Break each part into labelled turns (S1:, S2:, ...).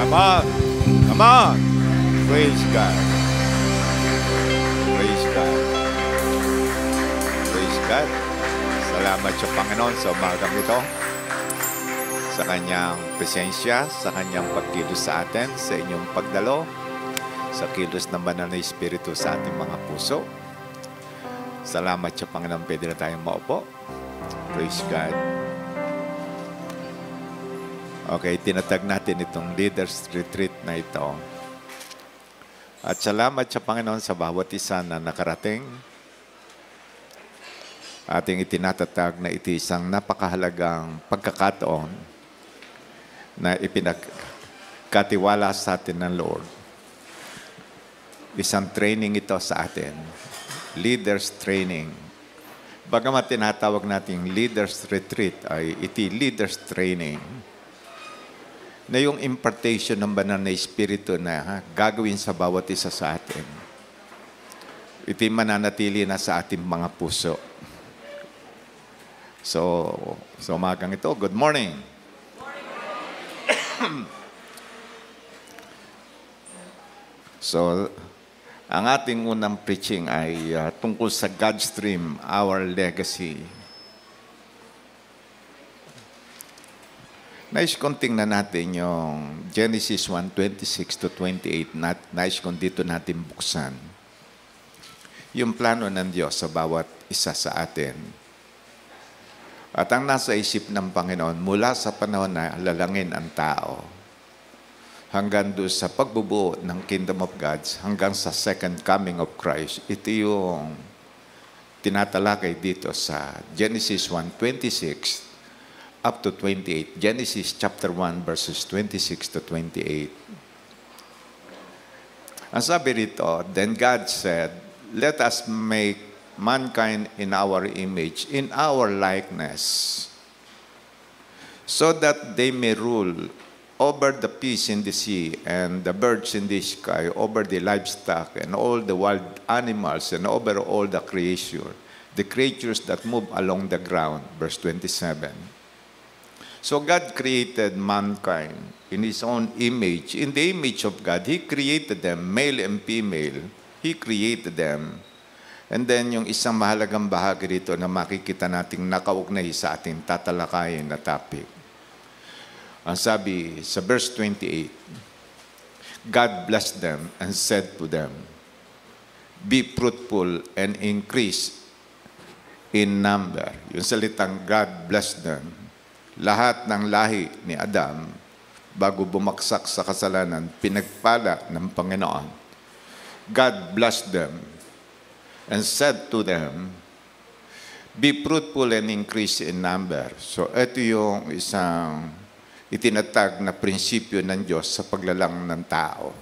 S1: Come on. Come on. Praise God. Praise God. Praise God. Salamat sa Panginoon sa umagang ito. Sa kanyang presensya, sa kanyang pagkilos sa atin, sa inyong pagdalo, sa kilos ng banal na Espiritu sa ating mga puso. Salamat sa Panginoon. Pwede na tayong maupo. Praise God. Okay, tinatag natin itong Leaders Retreat na ito. At salamat sa Panginoon sa bawat isa na nakarating. Ating itinatatag na ito isang napakahalagang pagkakataon na ipinagkatiwala sa atin ng Lord. Isang training ito sa atin. Leaders Training. Bagamat tinatawag nating Leaders Retreat ay iti Leaders Training. Na yung impartation ng banal na Espiritu na gagawin sa bawat isa sa atin. Ito'y mananatili na sa ating mga puso. So umagang ito, good morning. So, ang ating unang preaching ay tungkol sa God's Dream, Our Legacy. Nais kong tingnan natin yung Genesis 1:26 to 28. Nais kong dito natin buksan. Yung plano ng Diyos sa bawat isa sa atin. At ang nasa isip ng Panginoon mula sa panahon na lalangin ang tao hanggang doon sa pagbubuo ng Kingdom of God hanggang sa second coming of Christ. Ito yung tinatalakay dito sa Genesis 1:26 up to 28. Genesis chapter 1 verses 26 to 28. Ang sabi rito, then God said, let us make mankind in our image, in our likeness, so that they may rule over the fish in the sea and the birds in the sky, over the livestock and all the wild animals and over all the creatures that move along the ground. Verse 27. So God created mankind in His own image. In the image of God, He created them, male and female. He created them. And then yung isang mahalagang bahagi rito na makikita nating nakaugnay sa ating tatalakayin na topic. Ang sabi sa verse 28, God blessed them and said to them, be fruitful and increase in number. Yung salitang God blessed them. Lahat ng lahi ni Adam, bago bumaksak sa kasalanan, pinagpala ng Panginoon. God blessed them and said to them, be fruitful and increase in number. So ito yung isang itinatag na prinsipyo ng Diyos sa paglalang ng tao.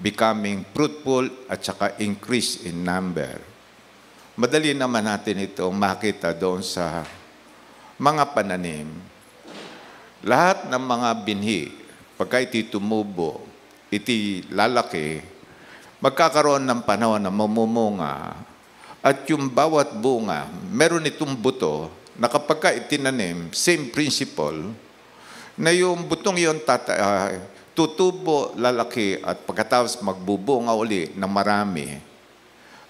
S1: Becoming fruitful at saka increase in number. Madali naman natin itong makita doon sa mga pananim. Lahat ng mga binhi, pagka iti tumubo, iti lalaki, magkakaroon ng panahon na mamumunga. At yung bawat bunga, meron itong buto na kapag itinanim, same principle, na yung butong yun tutubo, lalaki, at pagkatapos magbubunga uli na marami.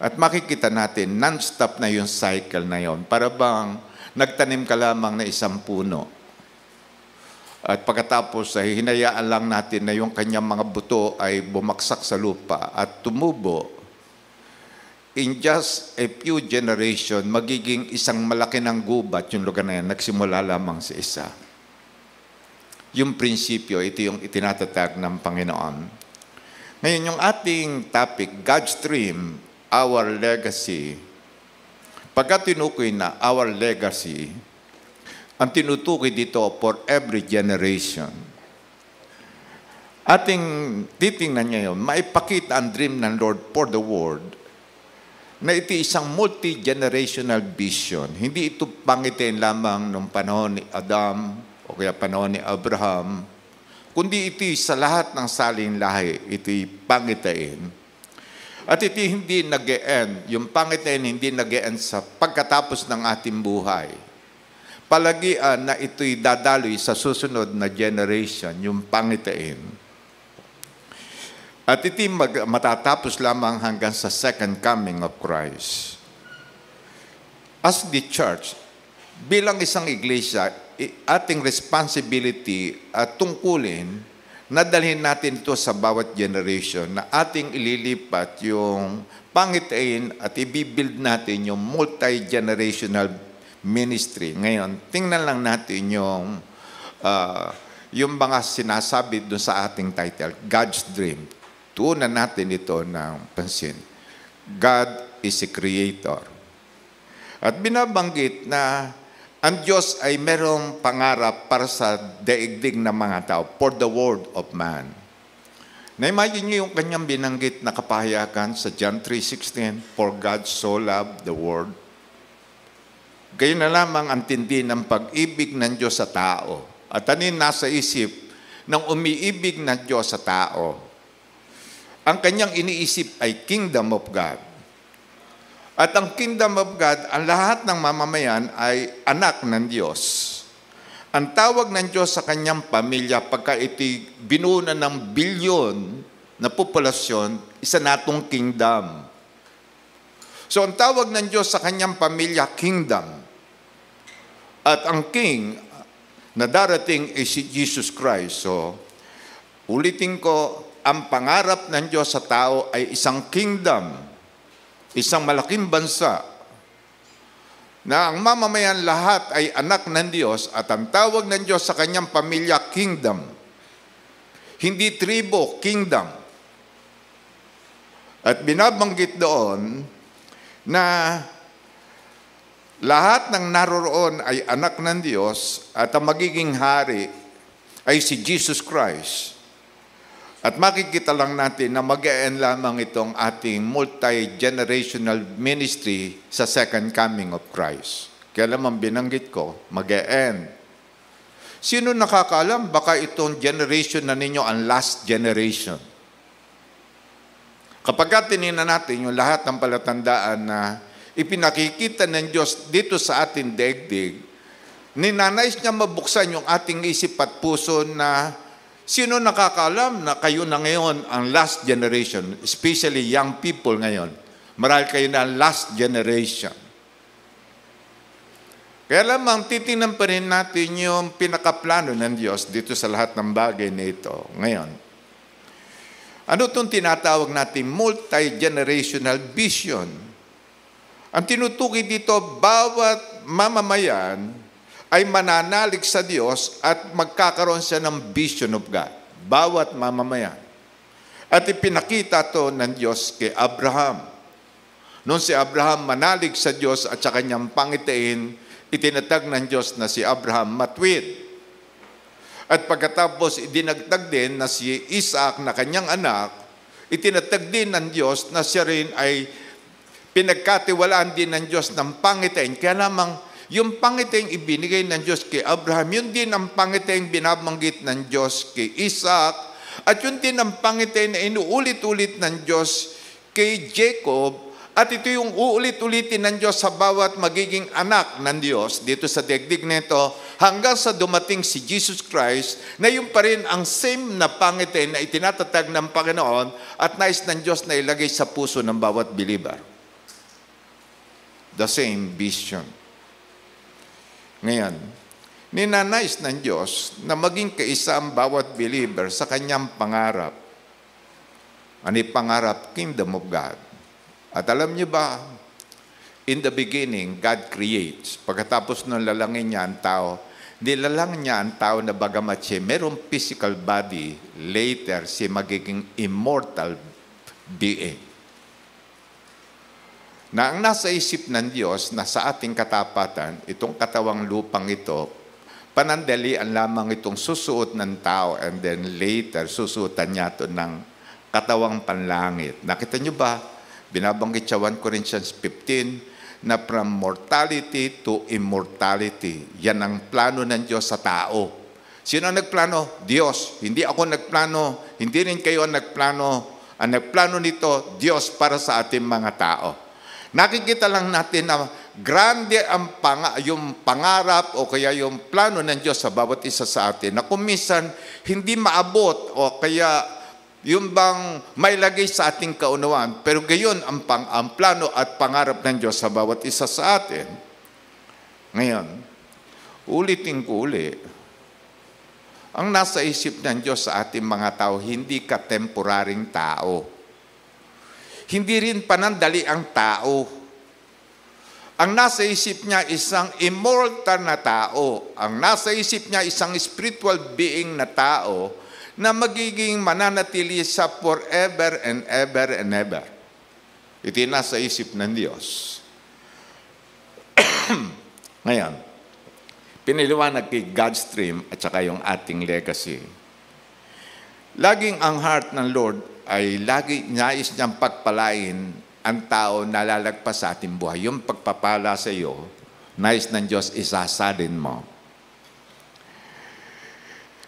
S1: At makikita natin, non-stop na yung cycle na yun. Para bang nagtanim ka lamang na isang puno. At pagkatapos ay hinayaan lang natin na yung kanyang mga buto ay bumaksak sa lupa at tumubo. In just a few generation, magiging isang malaki ng gubat yung lugar na yan. Nagsimula lamang sa isa. Yung prinsipyo, ito yung itinatatag ng Panginoon. Ngayon, yung ating topic, God's Dream, Our Legacy. Pagka tinukoy na our legacy, ang tinutukoy dito for every generation. Ating titingnan ngayon, maipakita ang dream ng Lord for the world na ito isang multi-generational vision. Hindi ito pangitin lamang nung panahon ni Adam o kaya panahon ni Abraham, kundi ito sa lahat ng saling lahi, ito'y pangitain. At ito hindi nag-e-end, yung pangitain hindi nag-e-end sa pagkatapos ng ating buhay. palagian na ito'y dadaloy sa susunod na generation, yung pangitain. At ito'y matatapos lamang hanggang sa second coming of Christ. As the church, bilang isang iglesia, ating responsibility at tungkulin na dalhin natin ito sa bawat generation na ating ililipat yung pangitain at ibibuild natin yung multi-generational ministry. Ngayon, tingnan lang natin yung mga sinasabi doon sa ating title, God's Dream. Tuunan natin ito ng pansin. God is a creator. At binabanggit na ang Diyos ay merong pangarap para sa daigdig ng mga tao, for the world of man. Na-imagine niyo yung kanyang binanggit na kapahayagan sa John 3:16, for God so loved the world. Kayo na lamang ang tindi ng pag-ibig ng Diyos sa tao. At anin nasa isip ng umiibig ng Diyos sa tao. Ang kanyang iniisip ay kingdom of God. At ang kingdom of God, ang lahat ng mamamayan ay anak ng Diyos. Ang tawag ng Diyos sa kanyang pamilya, pagka ito'y binuo ng bilyon na populasyon, isa natong kingdom. So ang tawag ng Diyos sa kanyang pamilya, kingdom. At ang king na darating ay si Jesus Christ. So, ulitin ko, ang pangarap ng Diyos sa tao ay isang kingdom. Isang malaking bansa na ang mamamayan lahat ay anak ng Diyos at ang tawag ng Diyos sa kanyang pamilya, kingdom. Hindi tribo, kingdom. At binabanggit doon na lahat ng naroroon ay anak ng Diyos at ang magiging hari ay si Jesus Christ. At makikita lang natin na mag-e-end lamang itong ating multi-generational ministry sa second coming of Christ. Kaya lamang binanggit ko, mag-e-end. Sino nakakaalam? Baka itong generation na ninyo ang last generation. Kapag tinignan natin yung lahat ng palatandaan na ipinakikita ng Diyos dito sa ating daigdig, ninanais niya mabuksan yung ating isip at puso na sino nakakaalam na kayo na ngayon ang last generation, especially young people ngayon. Marahil kayo na ang last generation. Kaya lamang titingnan pa rin natin yung pinakaplano ng Diyos dito sa lahat ng bagay na ito ngayon. Ano itong tinatawag natin multi-generational vision? Ang tinutukoy dito, bawat mamamayan ay mananalig sa Diyos at magkakaroon siya ng vision of God. Bawat mamamayan. At ipinakita to ng Diyos kay Abraham. Noon si Abraham manalig sa Diyos at sa kanyang pangitain, itinatag ng Diyos na si Abraham matuwid. At pagkatapos idinagtag din na si Isaac na kanyang anak, itinatag din ng Diyos na siya rin ay pinagkatiwalaan din ng Diyos ng pangitain. Kaya namang yung pangitain ibinigay ng Diyos kay Abraham, yun din ang pangitain binabanggit ng Diyos kay Isaac, at yun din ang pangitain na inuulit-ulit ng Diyos kay Jacob, at ito yung uulit-ulitin ng Diyos sa bawat magiging anak ng Diyos dito sa daigdig nito, hanggang sa dumating si Jesus Christ, na yung pa rin ang same na pangitain na itinatatag ng Panginoon at nais ng Diyos na ilagay sa puso ng bawat believer. The same vision. Ngayon, ninanais ng Diyos na maging kaisa ang bawat believer sa kanyang pangarap. Ano yung pangarap? Kingdom of God. At alam niyo ba, in the beginning, God creates. Pagkatapos nung lalangin niya ang tao, nilalang niya ang tao na bagamat siya merong physical body, later siya magiging immortal being. Na ang nasa isip ng Diyos na sa ating katapatan, itong katawang lupang ito, panandalian lamang itong susuot ng tao and then later susuotan niya ito ng katawang panlangit. Nakita niyo ba? Binabanggit sa 1 Corinthians 15 na from mortality to immortality. Yan ang plano ng Diyos sa tao. Sino ang nagplano? Diyos. Hindi ako nagplano. Hindi rin kayo ang nagplano. Ang nagplano nito, Diyos para sa ating mga tao. Nakikita lang natin na grande yung pangarap o kaya yung plano ng Diyos sa bawat isa sa atin na kung minsan hindi maabot o kaya yung bang may lagay sa ating kaunawaan, pero gayon ang plano at pangarap ng Diyos sa bawat isa sa atin. Ngayon, ulitin ko uli, ang nasa isip ng Diyos sa ating mga tao, hindi katemporaring tao. Hindi rin panandali ang tao. Ang nasa isip niya isang immortal na tao. Ang nasa isip niya isang spiritual being na tao na magiging mananatili sa forever and ever and ever. Ito yung nasa isip ng Diyos. Ngayon, piniliwanag kay God's stream at saka yung ating legacy. Laging ang heart ng Lord ay lagi nais niyang pagpalain ang tao na lalagpas sa ating buhay. Yung pagpapala sa iyo, nais ng Diyos, isasalin mo.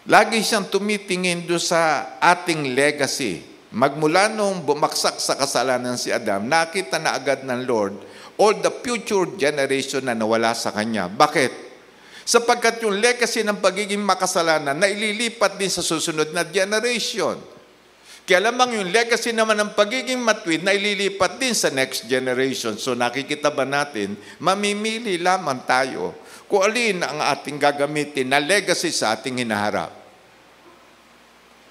S1: Lagi siyang tumitingin doon sa ating legacy. Magmula nung bumaksak sa kasalanan si Adam, nakita na agad ng Lord all the future generation na nawala sa kanya. Bakit? Sapagkat yung legacy ng pagiging makasalanan na ililipat din sa susunod na generation. Kaya lamang yung legacy naman ng pagiging matuwid na ililipat din sa next generation. So nakikita ba natin, mamimili lamang tayo kung alin ang ating gagamitin na legacy sa ating hinaharap.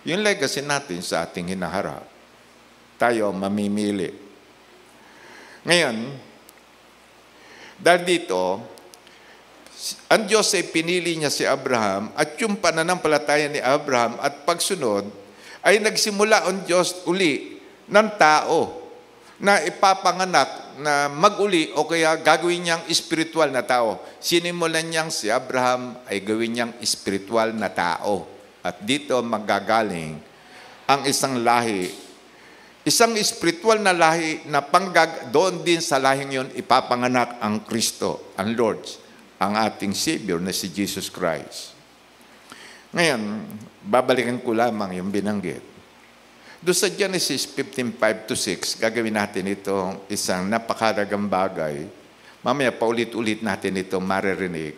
S1: Yung legacy natin sa ating hinaharap, tayo mamimili. Ngayon, dahil dito, ang Diyos ay pinili niya si Abraham at yung pananampalataya ni Abraham at pagsunod ay nagsimula ang Diyos uli ng tao na ipapanganak na mag-uli o kaya gagawin niyang spiritual na tao. Sinimulan niyang si Abraham ay gawin niyang spiritual na tao. At dito magagaling ang isang lahi. Isang spiritual na lahi na doon din sa lahing yun ipapanganak ang Kristo, ang Lord, ang ating Savior na si Jesus Christ. Ngayon, babalikan ko lamang yung binanggit. Doon sa Genesis 15:5-6, gagawin natin itong isang napakahalagang bagay. Mamaya paulit-ulit natin ito maririnig.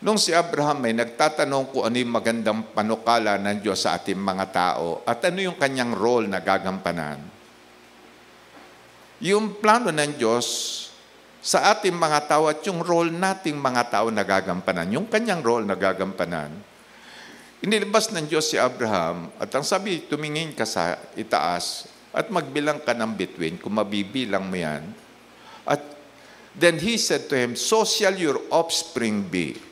S1: Nung si Abraham ay nagtatanong kung ano yung magandang panukala ng Diyos sa ating mga tao at ano yung kanyang role na gagampanan. Yung plano ng Diyos sa ating mga tao at yung role nating mga tao na gagampanan, yung kanyang role na gagampanan, inilabas ng Diyos si Abraham at ang sabi, tumingin ka sa itaas at magbilang ka ng bituin kung mabibilang mo yan. At then he said to him, so shall your offspring be.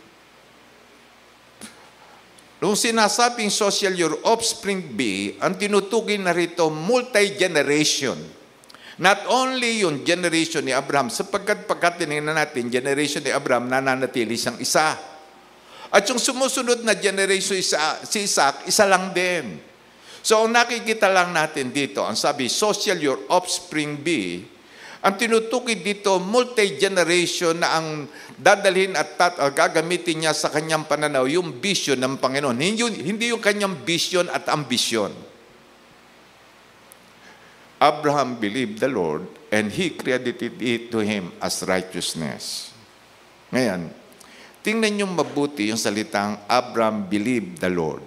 S1: Nung sinasabing so shall your offspring be, ang tinutukoy na rito, multi-generation. Not only yung generation ni Abraham, sapagkat pagkatinignan natin, generation ni Abraham nananatili siyang isa. At yung sumusunod na generation si Isaac, isa lang din. So ang nakikita lang natin dito, ang sabi, so shall your offspring be, ang tinutukoy dito, multi-generation na ang dadalhin at gagamitin niya sa kanyang pananaw, yung vision ng Panginoon. Hindi yung kanyang vision at ambisyon. Abraham believed the Lord and he credited it to him as righteousness. Ngayon, tingnan niyo mabuti yung salitang Abraham believed the Lord.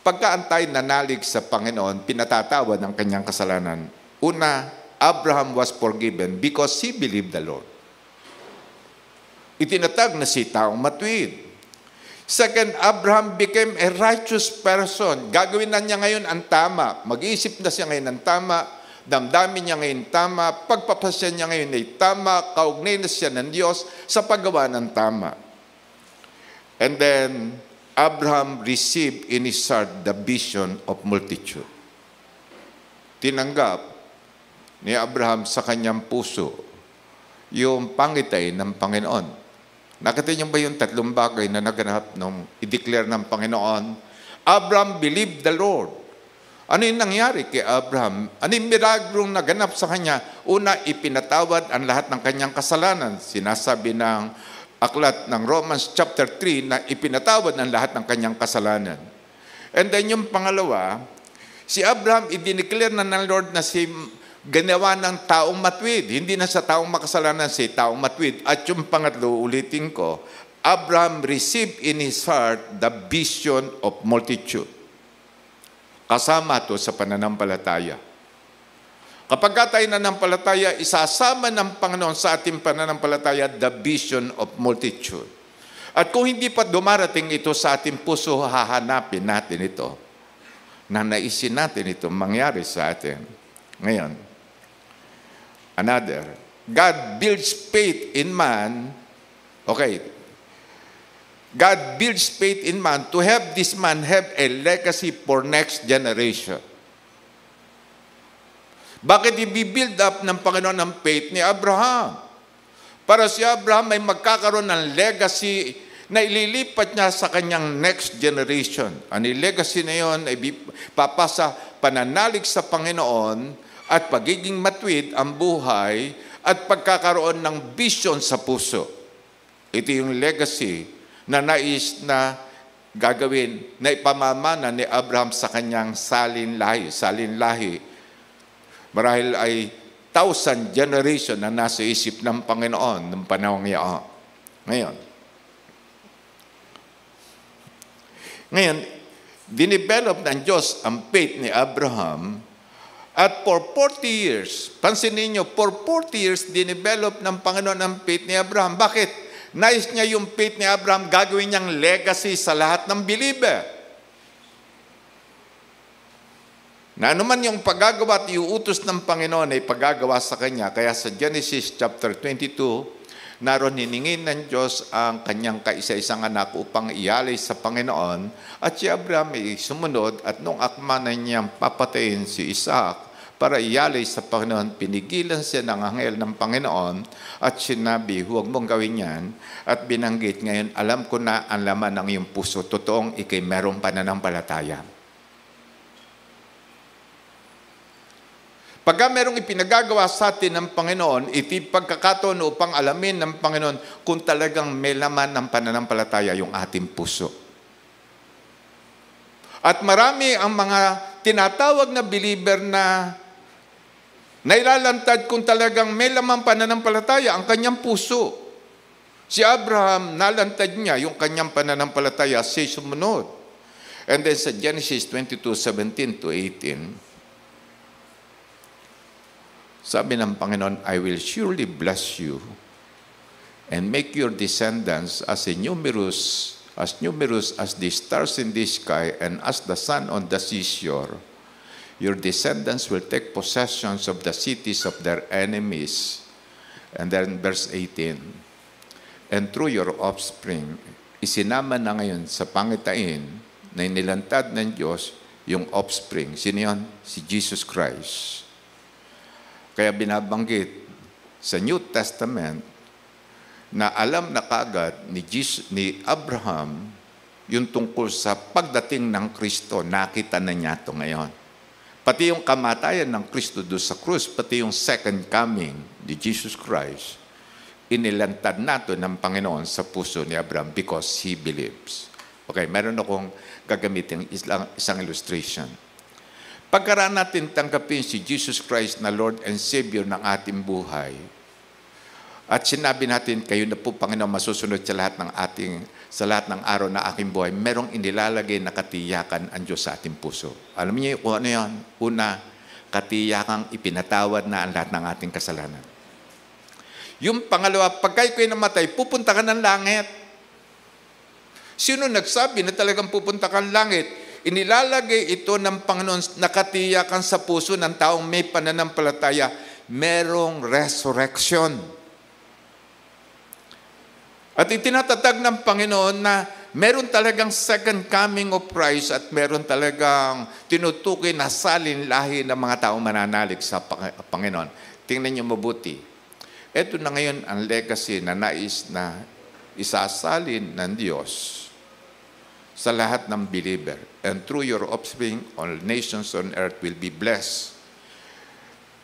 S1: Pagka ang tayo nanalig sa Panginoon, pinatatawad ang kanyang kasalanan. Una, Abraham was forgiven because he believed the Lord. Itinatag na si taong matuwid. Second, Abraham became a righteous person. Gagawin na niya ngayon ang tama. Mag-iisip na siya ngayon ng tama. Damdamin niya ngayon tama, pagpapasya niya ngayon ay tama, kaugnay na siya ng Diyos sa paggawa ng tama. And then, Abraham received in his heart the vision of multitude. Tinanggap ni Abraham sa kanyang puso yung pangitay ng Panginoon. Nakita niyo ba yung tatlong bagay na naganap nung i-declare ng Panginoon? Abraham believed the Lord. Ano yung nangyari kay Abraham? Ano yung miraglong naganap sa kanya? Una, ipinatawad ang lahat ng kanyang kasalanan. Sinasabi ng aklat ng Romans chapter 3 na ipinatawad ang lahat ng kanyang kasalanan. And then yung pangalawa, si Abraham, i-declare na ng Lord na si ginawa ng taong matuwid. Hindi na sa taong makasalanan, si taong matuwid. At yung pangatlo, ulitin ko, Abraham received in his heart the vision of multitude. Kasama to sa pananampalataya. Kapag tayo nananampalataya, isasama ng Panginoon sa ating pananampalataya the vision of multitude. At kung hindi pa dumarating ito sa ating puso, hahanapin natin ito. Nanaisin natin ito mangyari sa atin. Ngayon, another, God builds faith in man. Okay. God builds faith in man to have this man have a legacy for next generation. Bakit i-build up ng Panginoon ang faith ni Abraham? Para si Abraham ay magkakaroon ng legacy na ililipat niya sa kanyang next generation. Ang legacy na yon ay papasa pananalig sa Panginoon at pagiging matuwid ang buhay at pagkakaroon ng vision sa puso. Ito yung legacy na nais na gagawin, na ipamamana ni Abraham sa kanyang salin lahi. Marahil ay 1,000 generation na nasa isip ng Panginoon ng panahong iyon. Ngayon, dinevelop ng Diyos ang faith ni Abraham at for 40 years, pansinin niyo, for 40 years, dinevelop ng Panginoon ang faith ni Abraham. Bakit? Nais niya yung faith ni Abraham, gagawin niyang legacy sa lahat ng believer. Na anuman yung paggagawa at iuutos ng Panginoon ay paggagawa sa kanya. Kaya sa Genesis chapter 22, naroon hiningin ng Diyos ang kanyang kaisa-isang anak upang ialay sa Panginoon. At si Abraham ay sumunod at nung akma na niyang papatayin si Isaac para ialay sa Panginoon, pinigilan siya ng anghel ng Panginoon at sinabi, huwag mong gawin yan. At binanggit ngayon, alam ko na ang laman ng iyong puso. Totoong ikay merong pananampalataya. Pagka merong ipinagagawa sa atin ng Panginoon, iti pagkakataon upang alamin ng Panginoon kung talagang may laman ng pananampalataya yung ating puso. At marami ang mga tinatawag na believer na nailalantad kung talagang may laman pananampalataya ang kanyang puso. Si Abraham, nalantad niya yung kanyang pananampalataya sa sumunod. And then sa Genesis 22:17 to 18, sabi ng Panginoon, I will surely bless you and make your descendants as numerous as the stars in the sky and as the sun on the seashore. Your descendants will take possessions of the cities of their enemies. And then verse 18, and through your offspring, isinama na ngayon sa pangitain na inilantad ng Diyos yung offspring. Sino yun? Si Jesus Christ. Kaya binabanggit sa New Testament na alam na kaagad ni Abraham yung tungkol sa pagdating ng Kristo. Nakita na niya ito ngayon. Pati yung kamatayan ng Kristo doon sa krus, pati yung second coming ni Jesus Christ, inilantad nato ng Panginoon sa puso ni Abraham because he believes. Okay, meron akong gagamitin isang illustration. Pagkaraan natin tanggapin si Jesus Christ na Lord and Savior ng ating buhay, at sinabi natin, kayo na po, Panginoon, masusunod sa lahat ng araw na aking buhay, merong inilalagay na katiyakan ang Diyos sa ating puso. Alam niyo kung ano yan? Una, katiyakang ipinatawad na ang lahat ng ating kasalanan. Yung pangalawa, pagka ikaw namatay, pupunta ka ng langit. Sino nagsabi na talagang pupunta ka ng langit? Inilalagay ito ng Panginoon na katiyakan sa puso ng taong may pananampalataya, merong resurrection. At itinatatag ng Panginoon na meron talagang second coming of Christ at meron talagang tinutukoy na salin lahi ng mga taong mananalig sa Panginoon. Tingnan niyo mabuti. Ito na ngayon ang legacy na nais na isasalin ng Diyos sa lahat ng believer. And through your offspring, all nations on earth will be blessed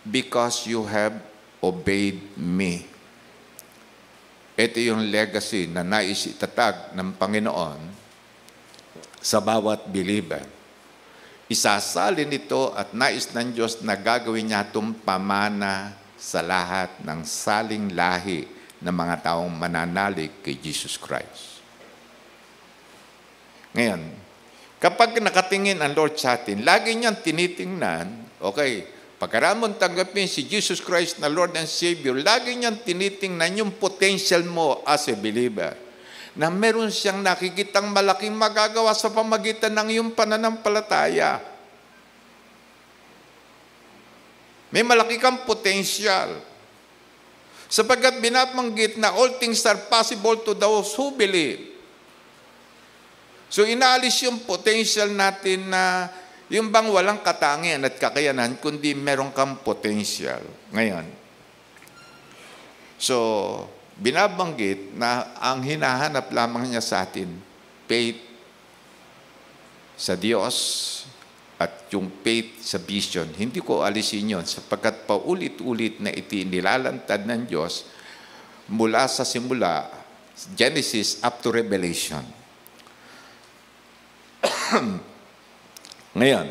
S1: because you have obeyed me. Ito yung legacy na nais itatag ng Panginoon sa bawat believer. isasalin ito at nais ng Diyos na gagawin niya itong pamana sa lahat ng saling lahi ng mga taong mananalig kay Jesus Christ. Ngayon, kapag nakatingin ang Lord sa atin, lagi niyang tinitingnan, okay, pagkaramon tanggapin si Jesus Christ na Lord and Savior, lagi niyang tinitingnan yung potential mo as a believer. Na meron siyang nakikitang malaking magagawa sa pamagitan ng iyong pananampalataya. May malaki kang potensyal. Sapagkat binabanggit na all things are possible to those who believe. So inaalis yung potential natin na yung bang walang katangian at kakayanan, kundi meron kang potential. Ngayon, so binabanggit na ang hinahanap lamang niya sa atin, faith sa Diyos at yung faith sa vision. Hindi ko alisin yun sapagkat paulit-ulit na nilalantad ng Diyos mula sa simula, Genesis up to Revelation. Ngayon,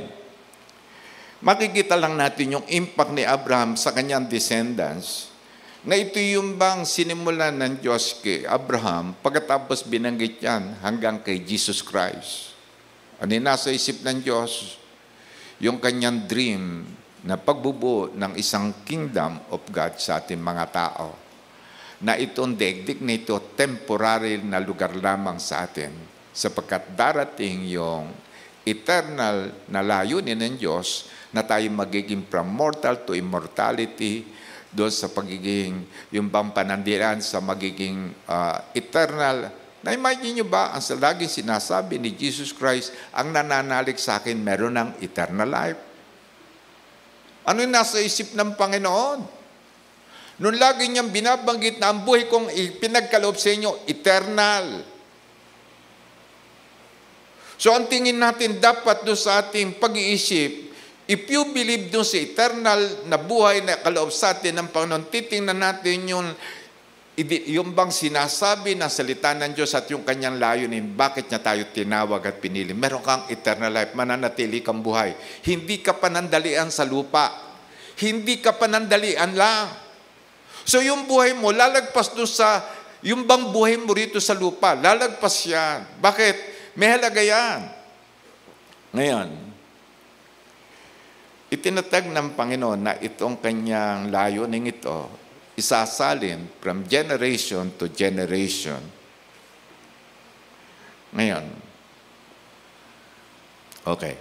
S1: makikita lang natin yung impact ni Abraham sa kanyang descendants na ito yung bang sinimulan ng Diyos kay Abraham pagkatapos binanggit yan hanggang kay Jesus Christ. Ano yung nasa isip ng Diyos? Yung kanyang dream na pagbubuo ng isang kingdom of God sa ating mga tao. Na itong daigdig na ito temporary na lugar lamang sa atin sapagkat darating yung eternal na layunin ng Diyos na tayo magiging from mortal to immortality, doon sa pagiging, yung bang panandiran sa magiging eternal. Na-imagine nyo ba, ang laging sinasabi ni Jesus Christ, ang nananalig sa akin, meron ng eternal life. Ano yung nasa isip ng Panginoon? Noon lagi niyang binabanggit na ang buhay kong pinagkaloob sa inyo, eternal. So ang tingin natin dapat doon sa ating pag-iisip, if you believe doon sa eternal na buhay na kaloob sa atin ng Panginoon, titingnan natin yung bang sinasabi ng salita ng Diyos at yung kanyang layunin, bakit niya tayo tinawag at pinili. Meron kang eternal life, mananatili kang buhay. Hindi ka panandalian sa lupa. Hindi ka panandalian lang. So yung buhay mo, lalagpas doon sa, yung bang buhay mo rito sa lupa, lalagpas yan. Bakit? May halaga yan. Ngayon, itinatag ng Panginoon na itong kanyang layuning ito, isasalin from generation to generation. Ngayon, okay.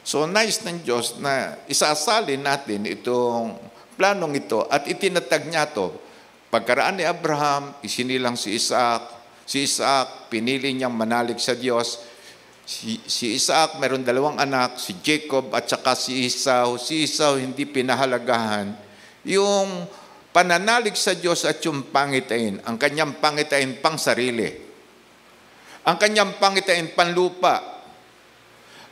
S1: So, nice ng Diyos na isasalin natin itong planong ito at itinatag niya ito. Pagkaraan ni Abraham, isinilang si Isaac. Si Isaac, pinili niyang manalig sa Diyos. Si Isaac, meron dalawang anak, si Jacob at saka si Esau. Si Esau, hindi pinahalagahan yung pananalig sa Diyos at yung pangitain. Ang kanyang pangitain pang sarili. Ang kanyang pangitain panlupa.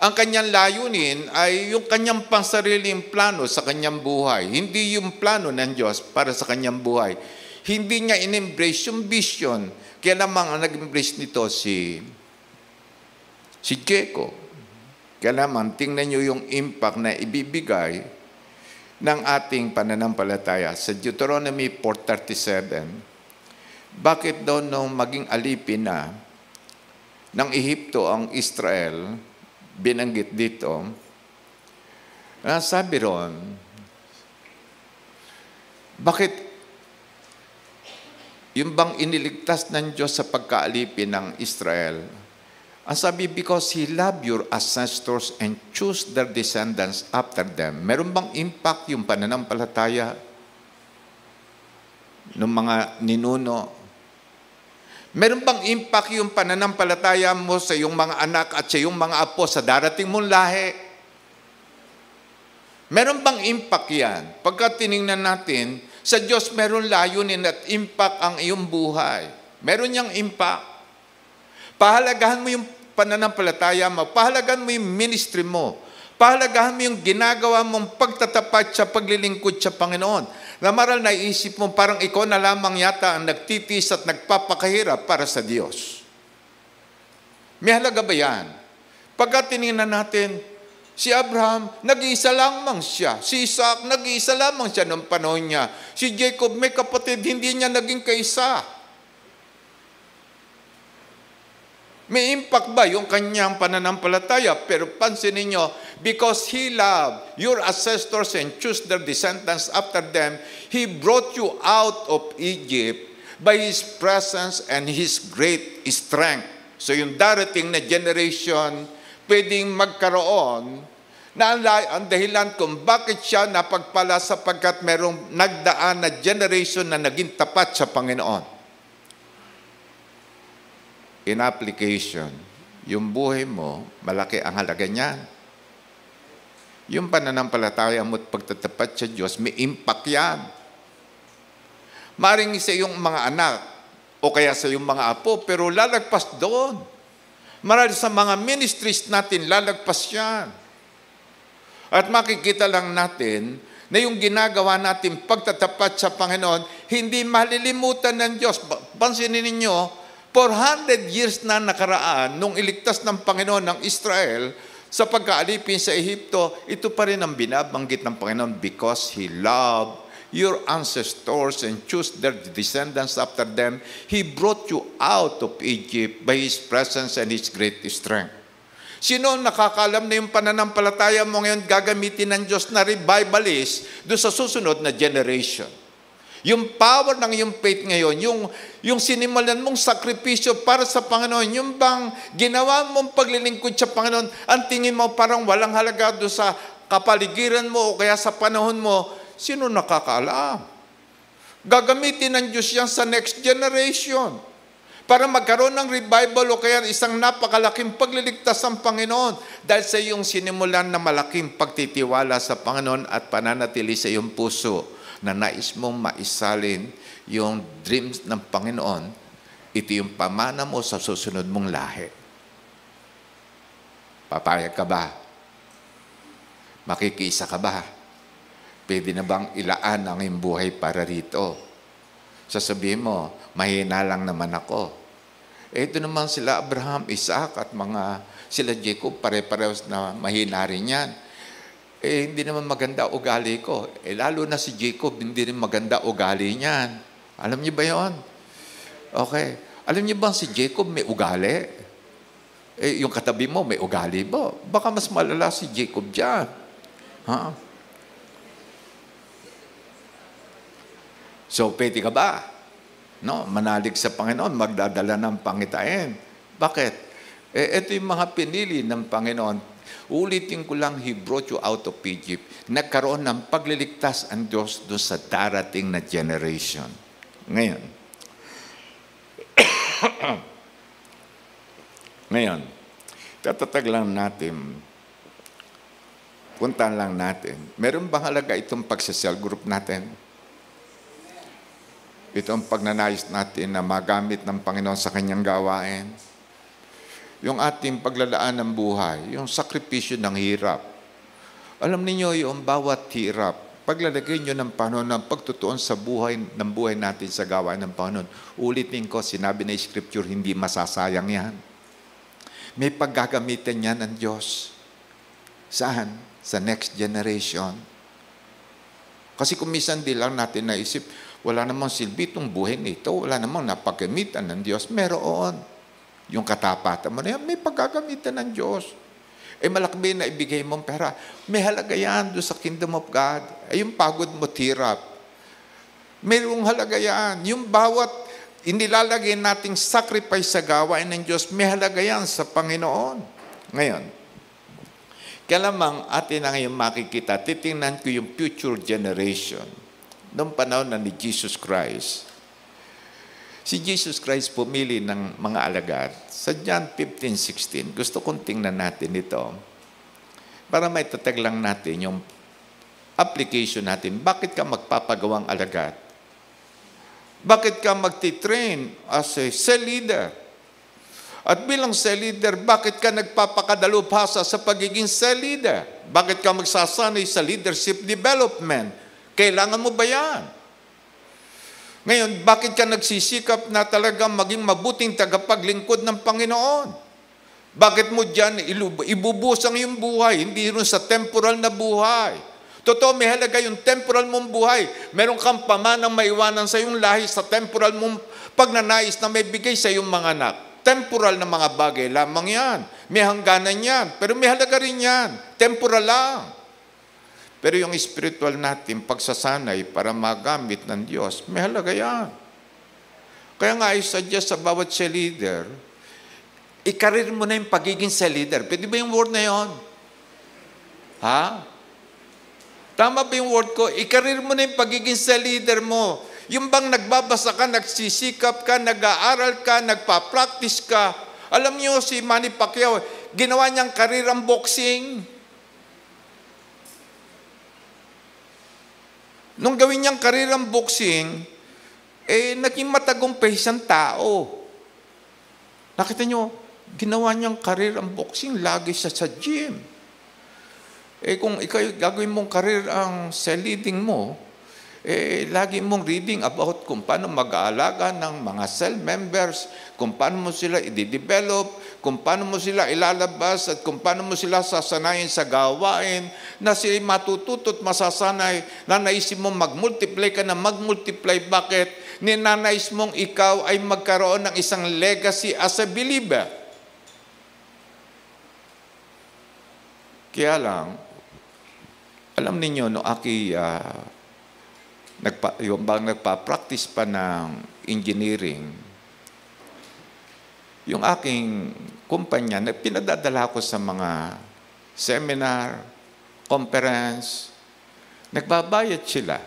S1: Ang kanyang layunin ay yung kanyang pansariling plano sa kanyang buhay. Hindi yung plano ng Diyos para sa kanyang buhay. Hindi niya in-embrace yung vision. Kaya namang ang nag-embrace nito si Jacob. Kaya naman, tingnan nyo yung impact na ibibigay ng ating pananampalataya. Sa Deuteronomy 4:37, bakit daw nung maging alipin na ng Ehipto ang Israel, binanggit dito, sabi ron, bakit yung bang iniligtas ng Diyos sa pagkaalipin ng Israel? Ang sabi, because He loved your ancestors and chose their descendants after them. Meron bang impact yung pananampalataya ng mga ninuno? Meron bang impact yung pananampalataya mo sa iyong mga anak at sa iyong mga apo sa darating mong lahi? Meron bang impact yan? Pagka tinignan natin, sa Diyos meron layunin at impact ang iyong buhay. Meron niyang impact. Pahalagahan mo yung pananampalataya mo. Pahalagahan mo yung ministry mo. Pahalagahan mo yung ginagawa mong pagtatapat sa paglilingkod sa Panginoon. Na maral naisip mo parang ikaw na lamang yata ang nagtitis at nagpapakahirap para sa Diyos. May halaga ba yan? Pagka tinignan natin, Si Abraham, nag-iisa lamang siya. Si Isaac, nag-iisa lamang siya noong panahon niya. Si Jacob, may kapatid, hindi niya naging kaisa. May impact ba yung kanyang pananampalataya? Pero pansinin niyo, because He loved your ancestors and chose their descendants after them, He brought you out of Egypt by His presence and His great strength. So yung darating na generation, pwedeng magkaroon na ang dahilan kung bakit siya napagpala sapagkat merong nagdaan na generation na naging tapat sa Panginoon. In application, yung buhay mo, malaki ang halaga niyan. Yung pananampalataya mo at pagtatapat sa Diyos, may impact yan. Maring sa iyong mga anak, o kaya sa iyong mga apo, pero lalagpas doon. Marami sa mga ministries natin, lalagpas yan. At makikita lang natin na yung ginagawa natin pagtatapat sa Panginoon, hindi malilimutan ng Diyos. Pansinin ninyo, 400 years na nakaraan nung iligtas ng Panginoon ng Israel sa pagkaalipin sa Ehipto, ito pa rin ang binabanggit ng Panginoon because He loved your ancestors and chose their descendants after them. He brought you out of Egypt by His presence and His great strength. Sino nakakalam na yung pananampalataya mo ngayon gagamitin ng Diyos na revivalist doon sa susunod na generation? Yung power ng iyong faith ngayon, yung sinimulan mong sakripisyo para sa Panginoon, yung bang ginawa mong paglilingkod sa Panginoon, ang tingin mo parang walang halaga doon sa kapaligiran mo o kaya sa panahon mo, sino nakakaalam? Gagamitin ng Diyos yan sa next generation para magkaroon ng revival o kaya isang napakalaking pagliligtas ng Panginoon dahil sa iyong sinimulan na malaking pagtitiwala sa Panginoon at pananatili sa iyong puso na nais mong maisalin yung dreams ng Panginoon, ito yung pamana mo sa susunod mong lahi. Papayag ka ba? Makikisa ka ba? Pwede na bang ilaan ang iyong buhay para rito? Sasabihin mo, mahina lang naman ako. Ito naman sila Abraham, Isaac at sila Jacob, pare-parehos na mahina rin yan. Hindi naman maganda ugali ko. Lalo na si Jacob, hindi rin maganda ugali niyan. Alam niyo ba yon? Okay. Alam niyo ba si Jacob may ugali? Yung katabi mo may ugali ba? Baka mas malala si Jacob dyan. Ha? So, pwede ka ba? No, manalig sa Panginoon, magdadala ng pangitain. Bakit? Ito yung mga pinili ng Panginoon. Ulitin ko lang, He brought you out of Egypt. Nagkaroon ng pagliligtas ang Diyos doon sa darating na generation. Ngayon, tatatag lang natin, puntahan lang natin, meron bang halaga itong pagsasel group natin? Ito ang pagnanais natin na magamit ng Panginoon sa Kanyang gawain. Yung ating paglalaan ng buhay, yung sakripisyo ng hirap. Alam niyo yung bawat hirap, paglalagay nyo ng Panginoon ng pagtutuon sa buhay natin sa gawain ng Panginoon. Ulitin ko, sinabi na Scripture, hindi masasayang yan. May paggagamitan yan ng Diyos. Saan? Sa next generation. Kasi kung minsan di lang natin naisip, wala namang silbi itong buhay nito, wala namang napagamitan ng Diyos. Meron. Yung katapatan mo na yan, may paggagamitan ng Diyos. Malaki na ibigay mong pera. May halaga yan doon sa kingdom of God. Yung pagod mo, tirap. Mayroong halaga yan. Yung bawat inilalagay nating sacrifice sa gawain ng Diyos, may halaga yan sa Panginoon. Ngayon, kaya lamang atin na ngayon makikita, titingnan ko yung future generation. Noong panahon na ni Jesus Christ, si Jesus Christ pumili ng mga alagad. Sa John 15:16, gusto kong tingnan natin ito para may tatag lang natin yung application natin. Bakit ka magpapagawang alagad? Bakit ka magtitrain as a cell leader? At bilang cell leader, bakit ka nagpapakadalubhasa sa pagiging cell leader? Bakit ka magsasanay sa leadership development? Kailangan mo ba yan? Ngayon, bakit ka nagsisikap na talagang maging mabuting tagapaglingkod ng Panginoon? Bakit mo dyan ibubusang yung buhay, hindi rin sa temporal na buhay? Totoo, may halaga yung temporal mong buhay. Meron kang pamanang maiwanan sa iyong lahi sa temporal mong pagnanais na may bigay sa iyong mga anak. Temporal na mga bagay lamang yan. May hangganan yan. Pero may halaga rin yan. Temporal lang. Pero yung spiritual natin, pagsasanay para magamit ng Diyos, may halaga yan. Kaya nga, I suggest sa bawat leader, ikarir mo na yung pagiging leader. Pwede ba yung word na yun? Ha? Tama ba yung word ko? Ikarir mo na yung pagiging leader mo. Yung bang nagbabasa ka, nagsisikap ka, nag-aaral ka, nagpa-practice ka. Alam niyo si Manny Pacquiao, ginawa niyang karir ang boxing. Nung gawin niyang karir ang boxing, naging matagumpay siyang tao. Nakita niyo, ginawa niyang karir ang boxing, lagi siya sa gym. Kung ikaw gagawin mong karir ang leading mo, lagi mong reading about kung paano mag-aalaga ng mga cell members, kung paano mo sila i-develop, kung paano mo sila ilalabas, at kung paano mo sila sasanayin sa gawain, na sila matututo at masasanay, na naisip mong mag-multiply ka na mag-multiply. Bakit? Ninanais mong ikaw ay magkaroon ng isang legacy as a believer. Kaya lang, alam ninyo, no, yung bang nagpa-practice pa ng engineering, yung aking kumpanya, pinadadala ko sa mga seminar, conference, nagbabayad sila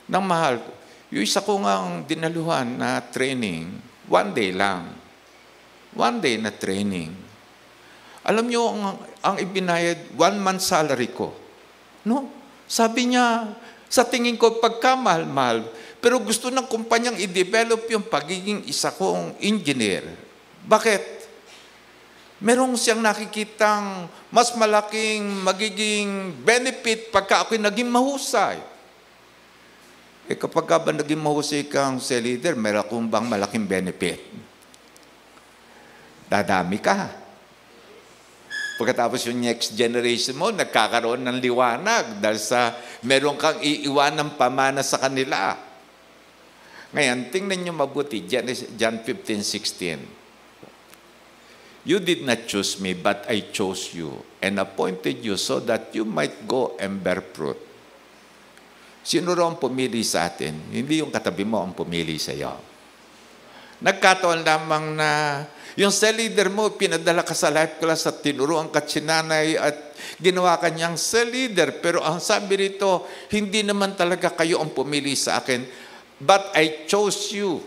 S1: ng mahal. Yung isa ko ngang dinaluhan na training, 1 day lang. 1 day na training. Alam nyo, ang ibinayad, 1 month salary ko. No? Sabi niya, sa tingin ko, pagkamahal-mahal, pero gusto ng kumpanyang i-develop yung pagiging isa kong engineer. Bakit? Merong siyang nakikitang mas malaking magiging benefit pagka ako'y naging mahusay. Kapag ba naging mahusay kang leader, meron kong bang malaking benefit? Dadami ka. Pagkatapos yung next generation mo, nagkakaroon ng liwanag dahil sa meron kang iiwanang pamana sa kanila. Ngayon, tingnan nyo mabuti, John 15:16. You did not choose me, but I chose you and appointed you so that you might go and bear fruit. Sino raw ang pumili sa atin? Hindi yung katabi mo ang pumili sa iyo. Nagkataon lamang na yung cell leader mo, pinadala ka sa life class at tinuruan ka sinanay at ginawa ka niyang cell leader. Pero ang sabi rito, hindi naman talaga kayo ang pumili sa akin, but I chose you.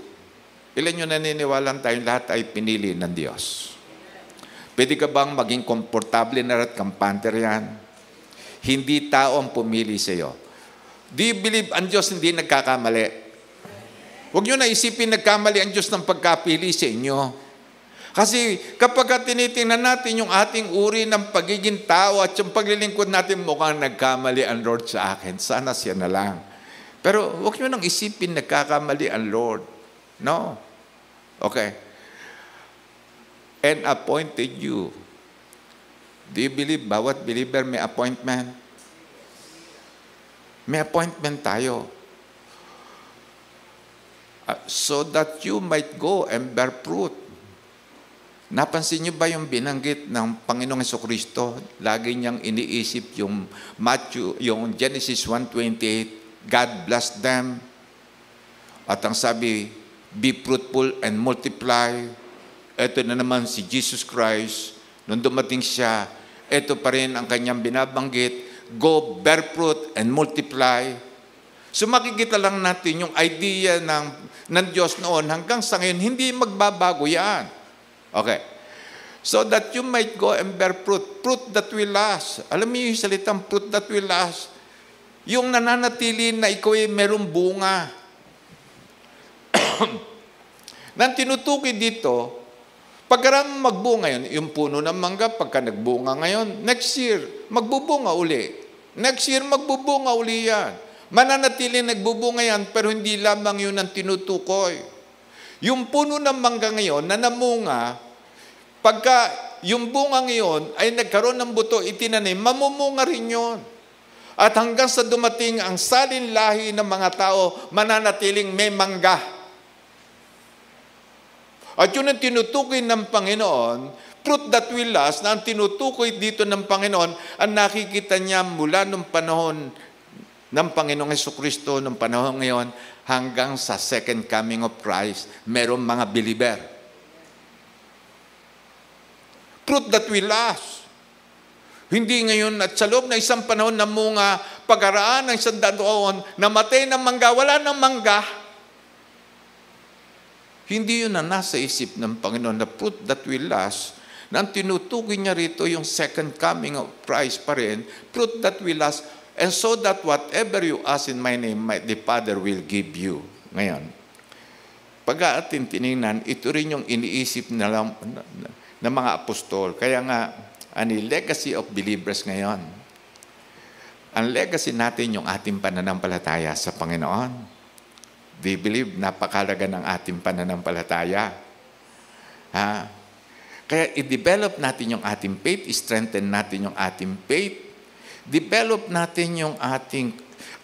S1: Ilan yung naniniwalang tayong lahat ay pinili ng Diyos? Pwede ka bang maging komportable na at kampante yan? Hindi tao ang pumili sa iyo. Do you believe ang Diyos hindi nagkakamali? Huwag nyo na isipin nagkamali ang Diyos ng pagkapili sa inyo. Kasi kapag tinitingnan natin yung ating uri ng pagiging tao at yung paglilingkod natin, mukhang nagkamali ang Lord sa akin. Sana siya na lang. Pero huwag nyo nang isipin nagkakamali ang Lord. No. Okay. And appointed you. Do you believe bawat believer may appointment? May appointment tayo. So that you might go and bear fruit. Napansin niyo ba yung binanggit ng Panginoong Jesucristo? Lagi niyang iniisip yung yung Genesis 1:28, God blessed them. At ang sabi, be fruitful and multiply. Ito na naman si Jesus Christ. Nung dumating siya, ito pa rin ang kanyang binabanggit, go bear fruit and multiply. So makikita lang natin yung idea ng Diyos noon hanggang sa ngayon, hindi magbabago yan. Okay. So that you might go and bear fruit. Fruit that will last. Alam niyo yung salitang fruit that will last? Yung nananatili na ikaw ay merong bunga. Nang tinutukoy dito, pagkarang magbunga yun, yung puno ng mangga, pagka nagbunga ngayon, next year, magbubunga uli. Next year, magbubunga uli yan. Mananatili nagbubunga yan, pero hindi lamang yun ang tinutukoy. Yung puno ng mangga ngayon na namunga, pagka yung bunga ngayon ay nagkaroon ng buto, itinanim, mamumunga rin yun. At hanggang sa dumating ang salin lahi ng mga tao, mananatiling may mangga. At yun ang tinutukoy ng Panginoon, fruit that will last, na ang tinutukoy dito ng Panginoon, ang nakikita niya mula nung panahon ng Panginoong Jesucristo, nung panahon ngayon, hanggang sa second coming of Christ, merong mga believer. Fruit that will last. Hindi ngayon at sa loob na isang panahon na munga, pag-araan ng 100 taon, namatay ng mangga, wala ng mangga. Hindi yun na nasa isip ng Panginoon na fruit that will last, na ang tinutukoy niya rito yung second coming of Christ pa rin, fruit that will last, and so that whatever you ask in my name, the Father will give you. Ngayon, pag atin tinignan, ito rin yung iniisip ng mga apostol. Kaya nga, legacy of believers ngayon. Ang legacy natin yung ating pananampalataya sa Panginoon. We believe napakalaga ng ating pananampalataya. Kaya i-develop natin yung ating faith, i-strengthen natin yung ating faith, develop natin yung ating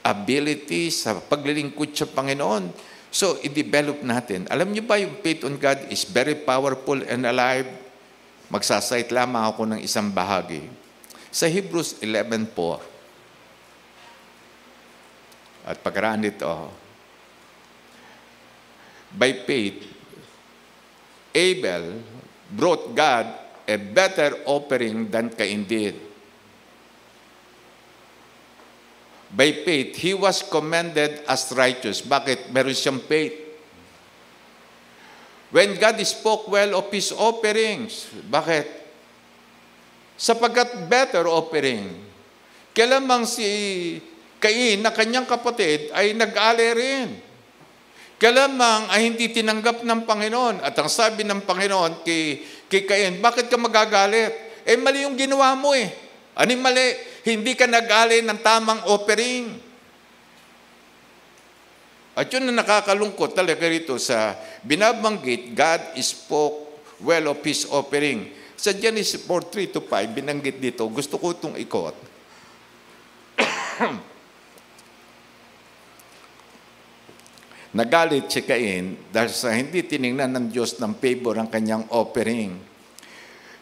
S1: ability sa paglilingkod sa Panginoon. So, i-develop natin. Alam niyo ba yung faith on God is very powerful and alive? Magsasite lamang ako ng isang bahagi. Sa Hebrews 11:4. At pagkaraan nito, by faith, Abel brought God a better offering than Cain did. By faith, he was commended as righteous. Bakit? Meron siyang faith. When God spoke well of His offerings. Bakit? Sapagkat better offering. Kailan si Cain na kanyang kapatid ay nag-alay rin. Kailan ay hindi tinanggap ng Panginoon. At ang sabi ng Panginoon kay Cain, bakit ka magagalit? Mali yung ginawa mo eh. Anong mali? Hindi ka nag-alay ng tamang offering. At yun na nakakalungkot talaga rito sa binabanggit, God spoke well of His offering. Sa Genesis 4:3-5, binanggit dito, gusto ko itong ikot. Nagalit si Cain dahil sa hindi tiningnan ng Diyos ng favor ang kanyang offering.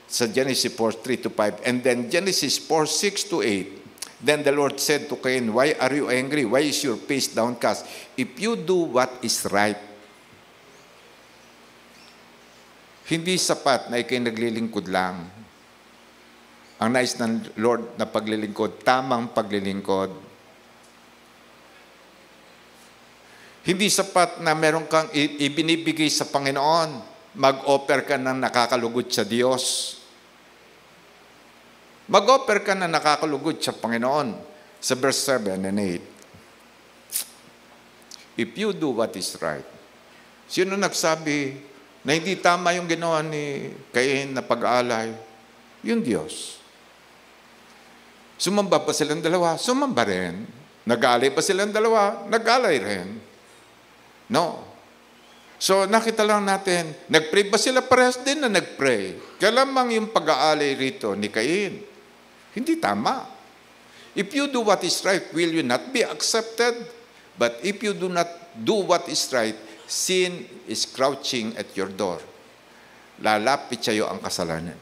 S1: Sa Genesis 4:3-5. And then Genesis 4:6-8. Then the Lord said to Cain, why are you angry? Why is your face downcast? If you do what is right, hindi sapat na ikay naglilingkod lang. Ang nais ng Lord na paglilingkod, tamang paglilingkod. Hindi sapat na meron kang ibinibigay sa Panginoon, mag-offer ka ng nakakalugod sa Diyos. Mag-offer ka na nakakalugod sa Panginoon. Sa verse 7 and 8. If you do what is right. Sino nagsabi na hindi tama yung ginawa ni Cain na pag-aalay? Yung Diyos. Sumamba pa silang dalawa? Sumamba rin. Nag-aalay pa silang dalawa? Nag-aalay rin. No. So, nakita lang natin, nag-pray ba sila? Parehas din na nag-pray. Kaya lamang yung pag-aalay rito ni Cain. Hindi tama. If you do what is right, will you not be accepted? But if you do not do what is right, sin is crouching at your door. Lalapit sa iyo ang kasalanan.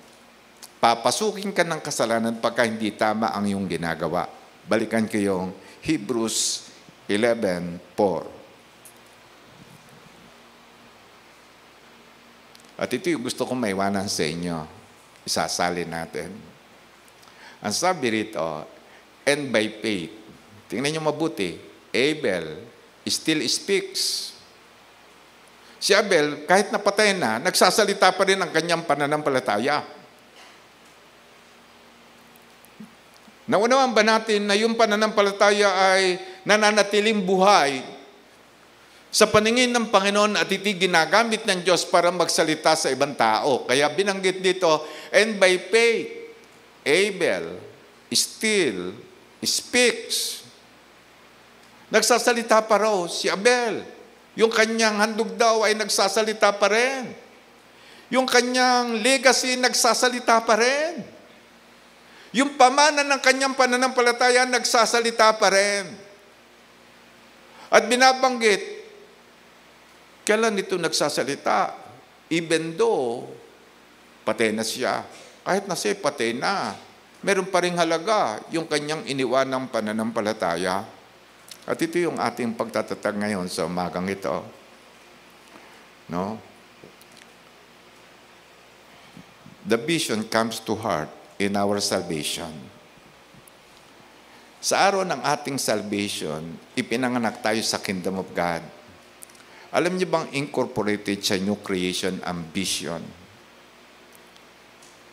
S1: Papasukin ka ng kasalanan pagka hindi tama ang iyong ginagawa. Balikan ko yung Hebrews 11:4. At ito yung gusto kong maiwanan sa inyo. Isasalin natin. Ang sabi rito, and by faith, tingnan nyo mabuti, Abel still speaks. Si Abel, kahit napatay na, nagsasalita pa rin ang kanyang pananampalataya. Naunawaan ba natin na yung pananampalataya ay nananatiling buhay sa paningin ng Panginoon at iti ginagamit ng Diyos para magsalita sa ibang tao? Kaya binanggit dito, and by faith, Abel still speaks. Nagsasalita pa raw si Abel. Yung kanyang handog daw ay nagsasalita pa rin. Yung kanyang legacy nagsasalita pa rin. Yung pamana ng kanyang pananampalataya nagsasalita pa rin. At binabanggit, kailan ito nagsasalita? Even though, patay na siya. Kahit na siya patay na, meron pa rin halaga yung kanyang iniwanang pananampalataya. At ito yung ating pagtatatag ngayon sa umagang ito. No? The vision comes to heart in our salvation. Sa araw ng ating salvation, ipinanganak tayo sa kingdom of God. Alam niyo bang incorporated sa new creation ang vision?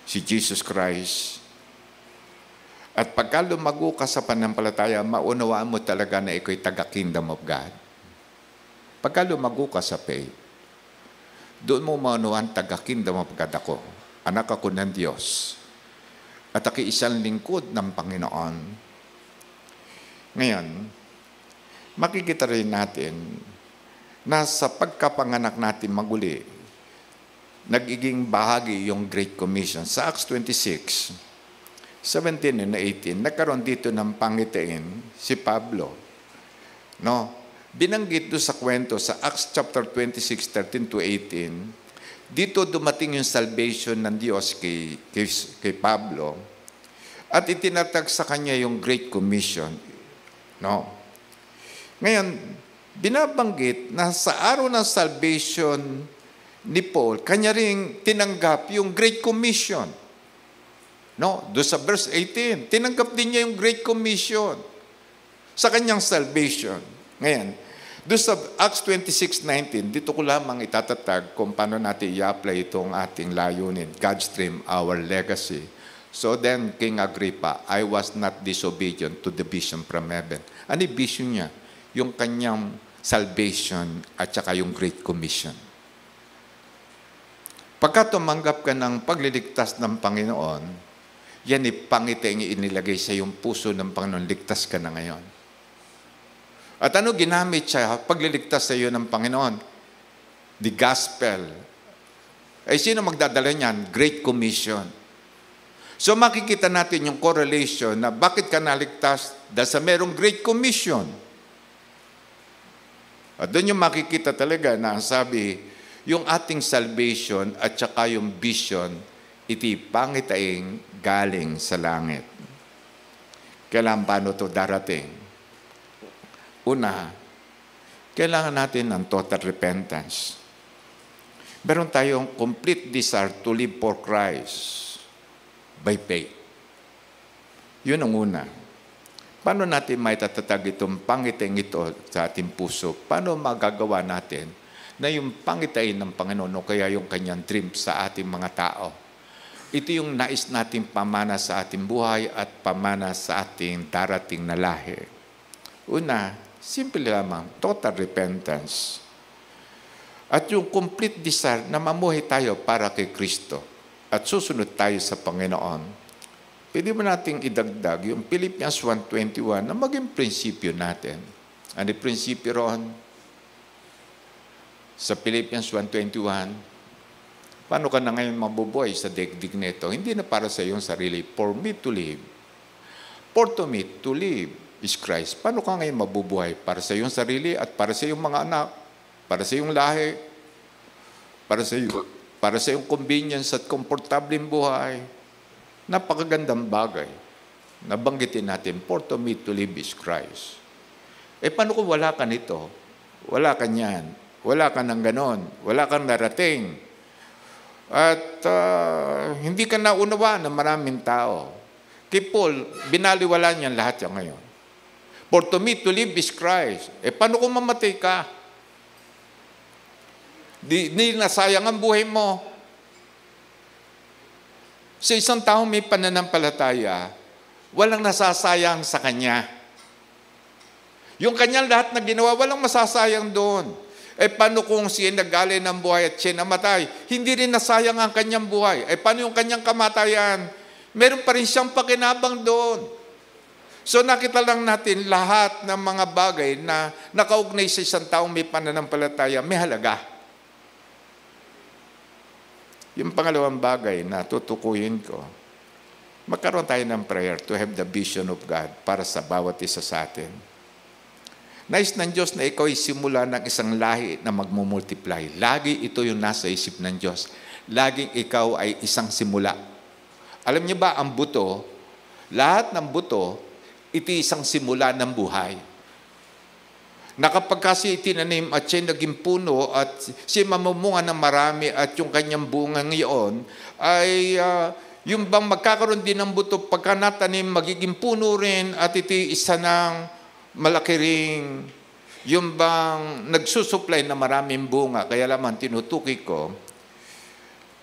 S1: Si Jesus Christ. At pagka lumago ka sa pananampalataya, maunawaan mo talaga na ikaw ay taga-kingdom of God. Pagka lumago ka sa faith, doon mo maunawaan taga-kingdom of God ako. Anak ako ng Diyos. At ako isang lingkod ng Panginoon. Ngayon, makikita rin natin na sa pagkapanganak natin maguli, nagiging bahagi yung Great Commission. Sa Acts 26, 17 and 18, nagkaroon dito ng pangitain si Pablo. No? Binanggit doon sa kwento sa Acts chapter 26, 13 to 18, dito dumating yung salvation ng Diyos kay Pablo at itinatag sa kanya yung Great Commission. No? Ngayon, binabanggit na sa araw ng salvation ni Paul, kanya ring tinanggap yung Great Commission. No? Doon sa verse 18, tinanggap din niya yung Great Commission sa kanyang salvation. Ngayon, doon sa Acts 26:19, dito ko lamang itatatag kung paano natin i-apply itong ating layunin, God's dream, our legacy. So then, King Agrippa, I was not disobedient to the vision from heaven. Ano yung vision niya? Yung kanyang salvation at saka yung Great Commission. Pagka tumanggap ka ng pagliligtas ng Panginoon, yan ipangiting inilagay sa iyong puso ng Panginoon, ligtas ka na ngayon. At ano ginamit siya pagliligtas sa iyo ng Panginoon? The gospel. Ay sino magdadala niyan? Great Commission. So makikita natin yung correlation na bakit ka naligtas dahil sa merong Great Commission. At doon yung makikita talaga na sabi, yung ating salvation at saka yung vision, iti pangitain galing sa langit. Kailangan paano ito darating? Una, kailangan natin ng total repentance. Meron tayong complete desire to live for Christ by faith. Yun ang una. Paano natin maitatag itong pangitain ito sa ating puso? Paano magagawa natin na yung pangitain ng Panginoon o kaya yung kanyang dream sa ating mga tao? Ito yung nais nating pamana sa ating buhay at pamana sa ating darating na lahi. Una, simple lamang, total repentance. At yung complete desire na mamuhay tayo para kay Kristo at susunod tayo sa Panginoon. Pwede mo nating idagdag yung Philippians 1:21 na maging prinsipyo natin. Ano yung prinsipyo roon? Sa Philippians 1:21, paano ka na ngayon mabubuhay sa daigdig nito? Hindi na para sa iyong sarili. For me to live. For to me to live is Christ. Paano ka ngayon mabubuhay? Para sa iyong sarili at para sa iyong mga anak, para sa iyong lahi, para sa iyong convenience at komportableng buhay. Napakagandang bagay. Nabanggitin natin, for to me to live is Christ. Paano kung wala ka nito? Wala ka niyan. Wala ka ng ganon. Wala kang narating. At hindi ka naunawa ng maraming tao. Kay Paul, binaliwala niyan lahat yan ngayon. For to me to live is Christ. Paano kung mamatay ka? Di nasayang ang buhay mo. Sa isang taong may pananampalataya, walang nasasayang sa kanya. Yung kanyang lahat na ginawa, walang masasayang doon. Paano kung siya naggali ng buhay at siya namatay? Hindi rin nasayang ang kanyang buhay. Paano yung kanyang kamatayan? Meron pa rin siyang pakinabang doon. So nakita lang natin lahat ng mga bagay na nakaugnay sa isang taong may pananampalataya, may halaga. Yung pangalawang bagay na tutukuyin ko, magkaroon tayo ng prayer to have the vision of God para sa bawat isa sa atin. Nais ng Diyos na ikaw ay simula ng isang lahi na magmumultiply. Lagi ito yung nasa isip ng Diyos. Laging ikaw ay isang simula. Alam niyo ba, ang buto, lahat ng buto, ito isang simula ng buhay. Na kapag kasi itinanim at siya naging puno at siya mamumunga ng marami at yung kanyang bunga ngayon ay yung bang magkakaroon din ng buto pagka natanim, magiging puno rin at ito isa ng malaki ring yung bang nagsusupply na maraming bunga. Kaya lamang tinutukoy ko,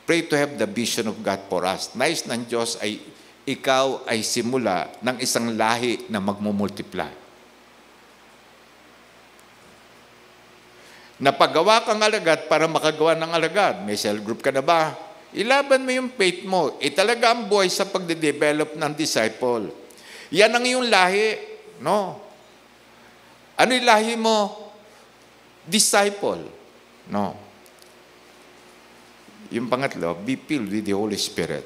S1: pray to have the vision of God for us. Nais ng Diyos ay ikaw ay simula ng isang lahi na magmumultiply. Napagawa kang alagad para makagawa ng alagad. May cell group ka na ba? Ilaban mo yung faith mo. Talaga ang buhay sa pagde-develop ng disciple. Yan ang iyong lahi. No? Ano yung lahi mo? Disciple. No. Yung pangatlo, be filled with the Holy Spirit.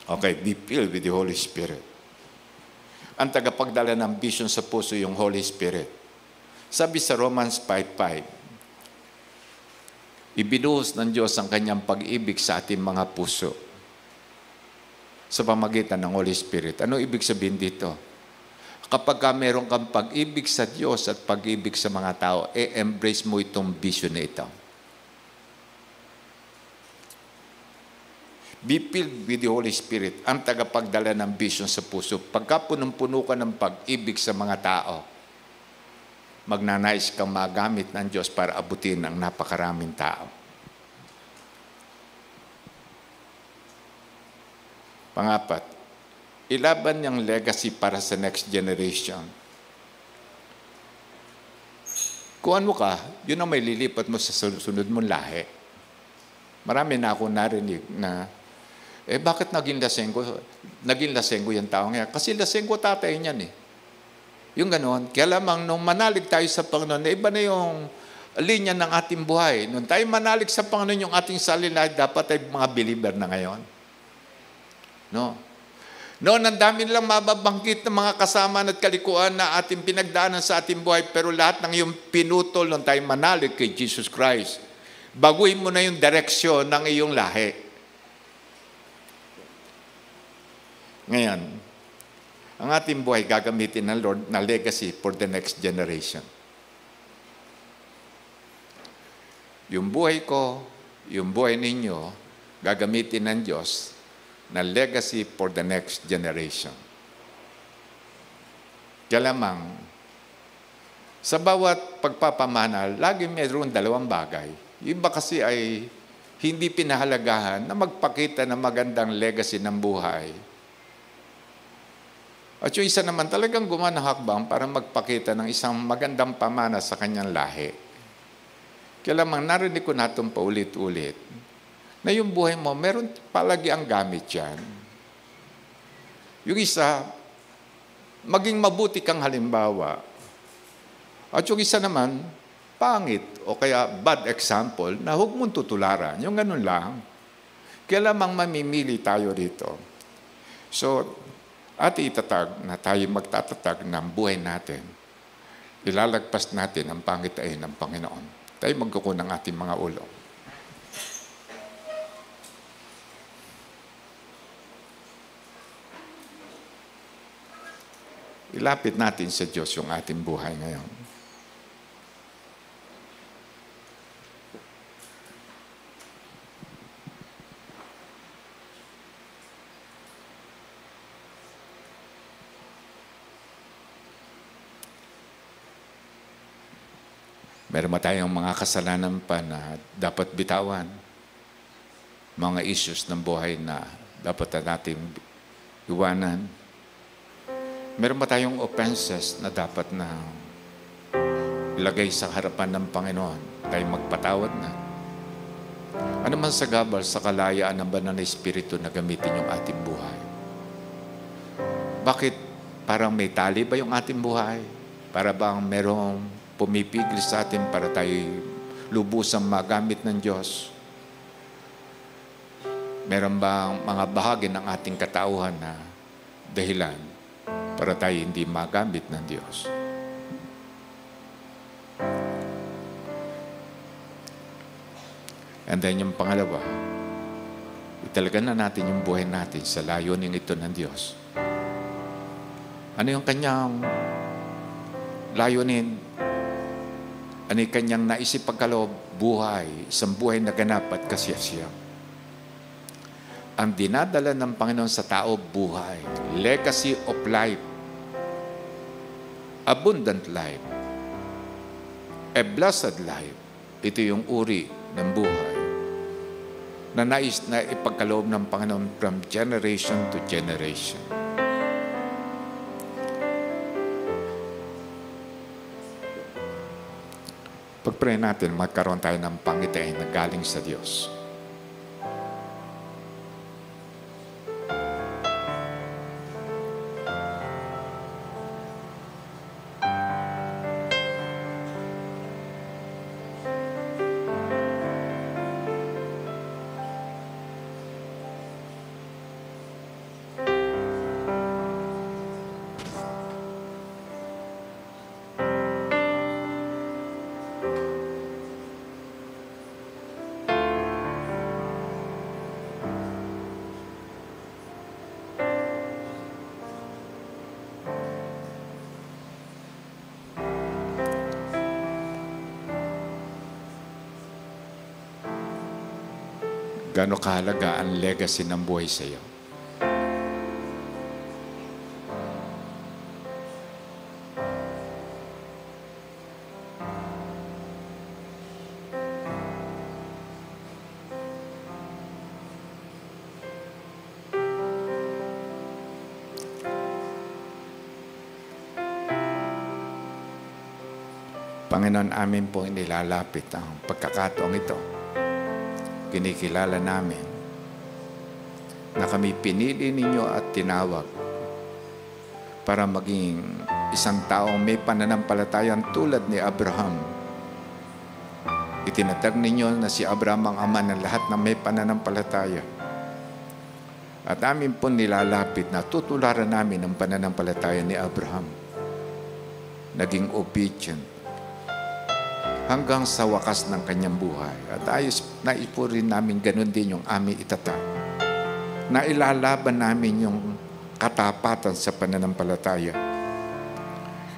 S1: Okay, be filled with the Holy Spirit. Ang tagapagdala ng vision sa puso yung Holy Spirit. Sabi sa Romans 5:5, ibinuhos ng Diyos ang kanyang pag-ibig sa ating mga puso sa pamagitan ng Holy Spirit. Ano ibig sabihin dito? Kapag meron kang pag-ibig sa Diyos at pag-ibig sa mga tao, embrace mo itong vision na ito. Be filled with the Holy Spirit, ang tagapagdala ng vision sa puso. Pagka punong-puno ka ng pag-ibig sa mga tao, magnanais kang magamit ng Diyos para abutin ang napakaraming tao. Pangapat, ilaban niyang legacy para sa next generation. Kung ano ka, yun ang may lilipat mo sa sunod mong lahi. Marami na ako narinig na bakit naging lasenggo? Naging lasenggo yung tao ngayon. Kasi lasenggo tatay niyan eh. Yung ganoon. Kaya lamang nung manalig tayo sa Panginoon, iba na yung linya ng ating buhay. Nung tayo manalig sa Panginoon, yung ating salila, dapat ay mga believer na ngayon. No? Noon, ang dami nilang mababangkit ng mga kasama at kalikuan na ating pinagdaanan sa ating buhay, pero lahat ng yung pinutol nung tayo manalig kay Jesus Christ. Baguhin mo na yung direksyon ng iyong lahi. Ngayon, ang ating buhay gagamitin ng Lord na legacy for the next generation. Yung buhay ko, yung buhay ninyo, gagamitin ng Diyos na legacy for the next generation. Kaya lamang, sa bawat pagpapamana, lagi mayroon dalawang bagay. Yung iba kasi ay hindi pinahalagahan na magpakita ng magandang legacy ng buhay. At yung isa naman talagang gumawa ng hakbang para magpakita ng isang magandang pamana sa kanyang lahi. Kaya lamang narinig ko na itong paulit-ulit na yung buhay mo, meron palagi ang gamit yan. Yung isa, maging mabuti kang halimbawa. At yung isa naman, pangit o kaya bad example na huwag mong tutularan. Yung ganun lang. Kaya lamang mamimili tayo dito. So, itatag na tayo magtatatag ng buhay natin. Ilalagpas natin ang pangitain ng Panginoon. Tayo magkuko ng ating mga ulo. Ilapit natin sa Diyos yung ating buhay ngayon. Meron tayong mga kasalanan pa na dapat bitawan. Mga issues ng buhay na dapat natin iwanan. Meron ba tayong offenses na dapat na ilagay sa harapan ng Panginoon? Tayo magpatawad na. Ano man sa gabal, sa kalayaan ng banal na Espiritu na gamitin yung ating buhay? Bakit parang may tali ba yung ating buhay? Para bang merong pumipigil sa atin para tayo lubusang magamit ng Diyos? Meron bang mga bahagi ng ating katauhan na dahilan para tayo hindi magamit ng Diyos? And then yung pangalawa, italaga na natin yung buhay natin sa layunin ito ng Diyos. Ano yung kanyang layunin? Ano yung kanyang naisip pagkaloob? Buhay, isang buhay na ganap at kasiyasiya. Ang dinadala ng Panginoon sa tao, buhay. Legacy of life. Abundant life. A blessed life. Ito yung uri ng buhay na nais na ipagkaloob ng Panginoon from generation to generation. Pag-pray natin, magkaroon tayo ng pangitain na galing sa Diyos. Gaano kahalaga ang legacy ng buhay sa iyo? Panginoon, amin po inilalapit ang pagkakataong ito. Kinikilala namin na kami pinili ninyo at tinawag para maging isang taong may pananampalatayang tulad ni Abraham. Itinatag ninyo na si Abraham ang ama ng lahat na may pananampalataya. At amin po nilalapit na tutularan namin ang pananampalataya ni Abraham. Naging obedient hanggang sa wakas ng kanyang buhay. At naipo rin namin ganun din yung aming itatag. Na ilalaban namin yung katapatan sa pananampalataya.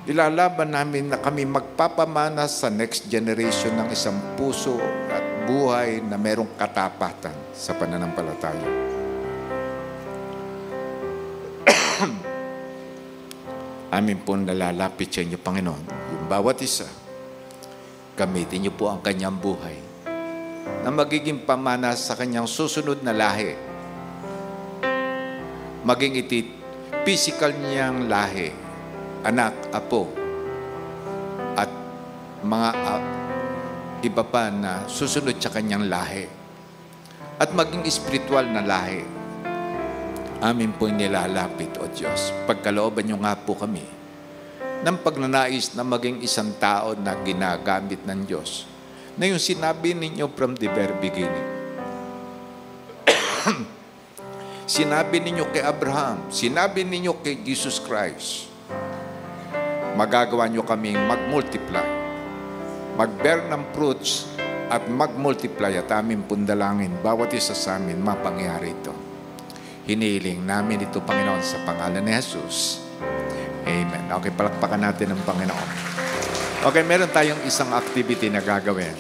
S1: Ilalaban namin na kami magpapamana sa next generation ng isang puso at buhay na merong katapatan sa pananampalataya. Amin po nalalapit sa inyo, Panginoon, yung bawat isa. Gamitin niyo po ang kanyang buhay na magiging pamana sa kanyang susunod na lahi. Maging physical niyang lahi, anak, apo, at mga iba pa na susunod sa kanyang lahi. At maging spiritual na lahi. Amin po nilalapit, O Diyos. Pagkalooban niyo nga po kami ng pagnanais na maging isang tao na ginagamit ng Diyos. Na yung sinabi ninyo from the very beginning. Sinabi ninyo kay Abraham, sinabi ninyo kay Jesus Christ, magagawa nyo kaming mag-multiply, mag-bear ng fruits at mag-multiply at aming pundalangin, bawat isa sa amin, mapangyari ito. Hinihiling namin ito, Panginoon, sa pangalan ni Jesus. Amen. Okay, palakpakan natin ang Panginoon. Okay, meron tayong isang activity na gagawin.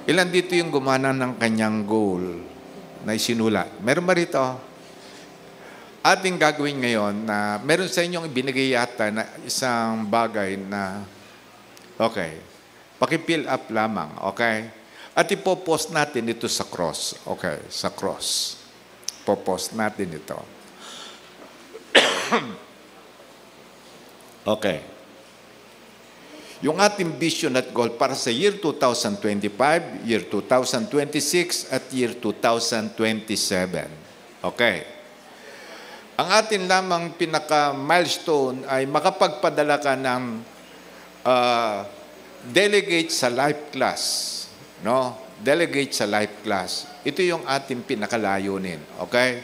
S1: Ilan dito yung gumana ng kanyang goal na isinulat? Meron ba rito? Ating gagawin ngayon na meron sa inyong ibinigay yata na isang bagay na, okay, paki-fill up lamang, okay? At ipopost natin ito sa cross. Okay, sa cross. Popost natin ito. Okay. Yung ating vision at goal para sa year 2025, year 2026, at year 2027. Okay. Ang atin lamang pinaka-milestone ay makapagpadala ka ng delegate sa life class no? Delegate sa life class. Ito yung ating pinakalayunin. Okay?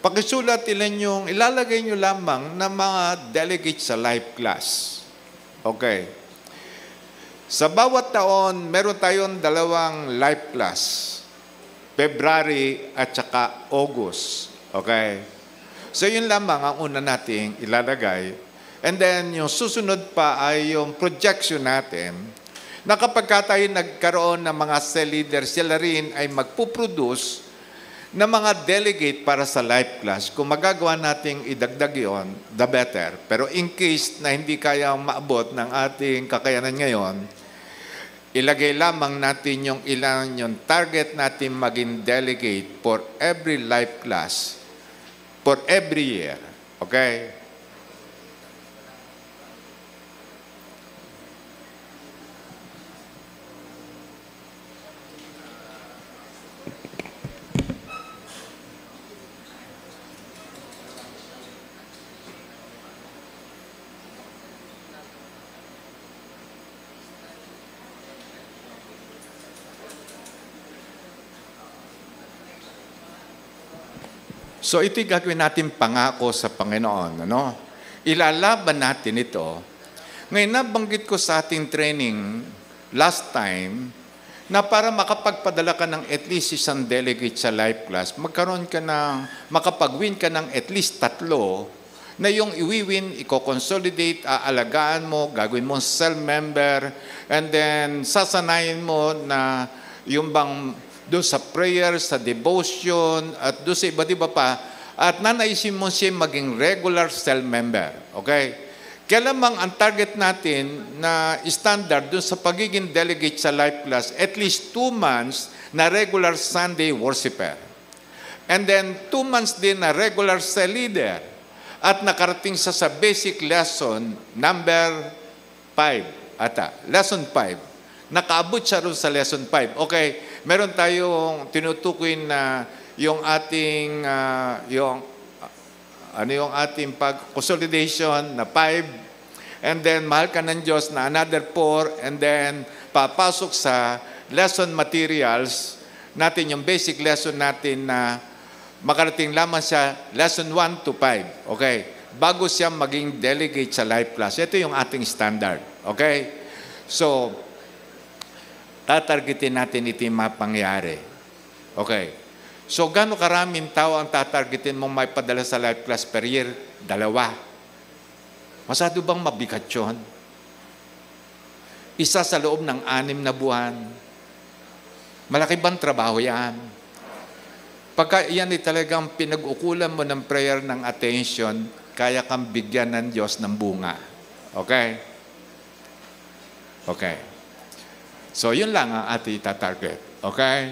S1: Pakisulat ilalagay nyo lamang na mga delegate sa life class. Okay. Sa bawat taon, meron tayong 2 life class. February at saka August. Okay? So yun lamang ang una nating ilalagay. And then yung susunod pa ay yung projection natin na kapag tayo nagkaroon ng mga cell leaders, sila rin ay magpuproduce ng mga delegate para sa life class. Kung magagawa nating idagdag yon, the better. Pero in case na hindi kaya maabot ng ating kakayanan ngayon, ilagay lamang natin yung ilan yung target natin maging delegate for every life class, for every year. Okay? So ito'y gagawin natin pangako sa Panginoon. Ano? Ilalaban natin ito. Ngayon, nabanggit ko sa ating training last time na para makapagpadala ka ng at least isang delegate sa life class, makapag-win ka ng at least 3 na yung iwiwin, i-consolidate, aalagaan mo, gagawin mo cell member, and then sasanayin mo na yung bang doon sa prayer, sa devotion, at doon sa iba-iba pa, at nanaisin mo siya maging regular cell member. Okay? Kaya lamang ang target natin na standard doon sa pagiging delegate sa life class, at least 2 months na regular Sunday worshiper. And then 2 months din na regular cell leader. At nakarating sa basic lesson number 5. Lesson 5. Nakaabot siya rin sa lesson 5. Okay, meron tayong tinutukoy na yung ating yung ating pag-consolidation na 5, and then mahal ka ng Diyos na another 4, and then papasok sa lesson materials natin, yung basic lesson natin na makarating lamang siya lesson 1 to 5. Okay, bago siya maging delegate sa life class. Ito yung ating standard. Okay, so tatargetin natin ito yung mapangyari. Okay. So, gano'ng karaming tao ang tatargetin mong may padala sa life class per year? 2. Masyado bang mabigat yun? Isa sa loob ng 6 na buwan. Malaki bang trabaho yan? Pagka yan ay talagang pinag-ukulan mo ng prayer ng attention, kaya kang bigyan ng Diyos ng bunga. Okay? Okay. So, yun lang ang ating tatarget. Okay?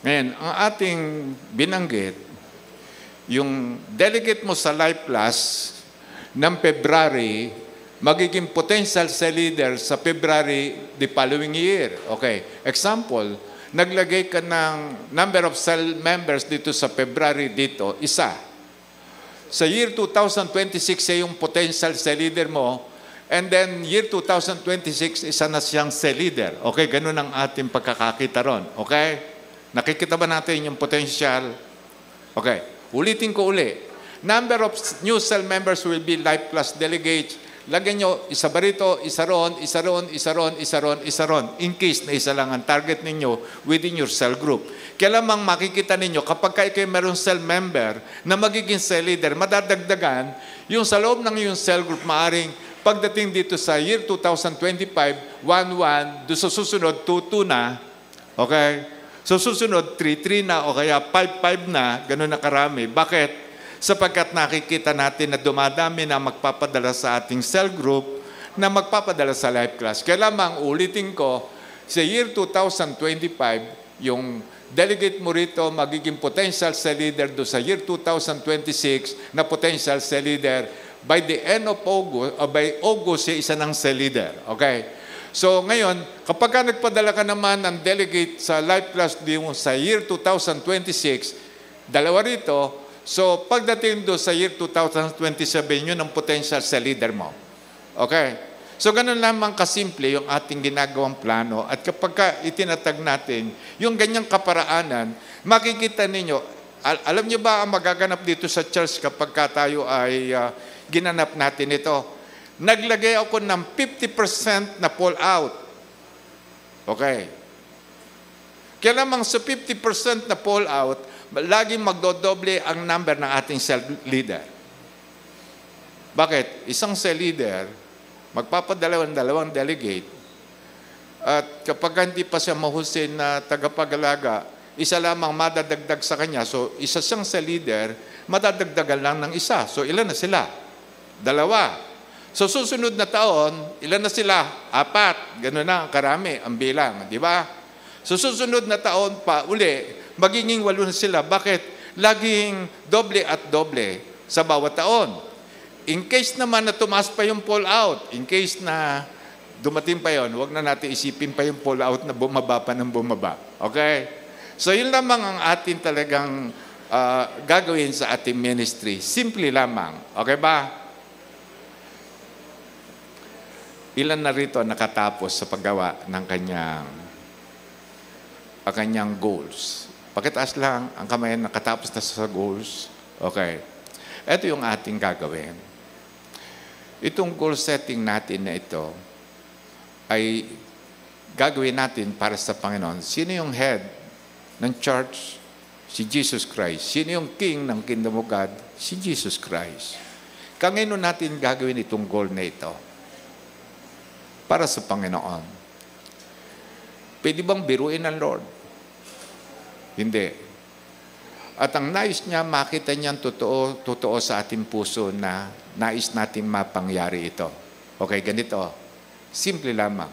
S1: Ngayon, ang ating binanggit, yung delegate mo sa life class ng February, magiging potential cell leader sa February the following year. Okay. Example, naglagay ka ng number of cell members dito sa February dito, 1. Sa year 2026, siya yung potential cell leader mo, and then year 2026, isa na siyang cell leader. Okay, ganun ang ating pagkakakita ron. Okay? Nakikita ba natin yung potential? Okay, ulitin ko uli. Number of new cell members will be life class delegates. Lagyan nyo, isa ba rito, isa ron, isa ron, isa ron, isa ron, isa ron. In case na isa lang ang target ninyo within your cell group. Kaya lamang makikita ninyo, kapag kayo mayroong cell member na magiging cell leader, madadagdagan, yung sa loob ng yung cell group, maaring pagdating dito sa year 2025, 1-1, doon sa susunod, 2-2 na. Okay? So susunod, 3-3 na o kaya 5-5 na, gano'n na karami. Bakit? Sapagkat nakikita natin na dumadami na magpapadala sa ating cell group na magpapadala sa life class. Kaya lamang ulitin ko, sa year 2025, yung delegate mo rito magiging potential cell leader do sa year 2026 na potential cell leader. By the end of August, o by August, isa ng cell leader. Okay? So ngayon, kapag ka nagpadala ka naman ng delegate sa life class sa year 2026, Dalawa rito. So, pagdating doon sa year 2027, yun ang potential sa leader mo. Okay? So, ganun lamang kasimple yung ating ginagawang plano. At kapag itinatag natin, yung ganyang kaparaanan, makikita ninyo, alam niyo ba ang magaganap dito sa church kapag tayo ay ginanap natin ito? Naglagay ako ng 50% na pull out. Okay? Kaya lamang sa 50% na pull out, laging magdodoble ang number ng ating cell leader. Bakit? Isang cell leader, magpapadalawang delegate, at kapag hindi pa siya mahusin na tagapag-alaga, isa lamang madadagdag sa kanya. So, isa siyang cell leader, madadagdagan lang ng isa. So, ilan na sila? 2. So, susunod na taon, ilan na sila? 4. Ganun na, karami, ang bilang. Di ba? So, susunod na taon pa, uli, magiging 8 na sila. Bakit? Laging doble at doble sa bawat taon. In case naman na tumaas pa yung pull out, in case na dumating pa yon, huwag na natin isipin pa yung pull out na bumaba pa ng bumaba. Okay? So yun lamang ang atin talagang gagawin sa ating ministry. Simple lamang. Okay ba? Ilan na rito nakatapos sa paggawa ng kanyang goals? Pakitaas lang ang kamay na nakatapos na sa goals. Okay. Ito yung ating gagawin. Itong goal setting natin na ito ay gagawin natin para sa Panginoon. Sino yung head ng church? Si Jesus Christ. Sino yung king ng kingdom of God? Si Jesus Christ. Kangino natin gagawin itong goal na ito? Para sa Panginoon. Pwede bang biruin ng Lord? Hindi. At ang nais niya, makita niya totoo sa ating puso na nais natin mapangyari ito. Okay, ganito. Simple lamang.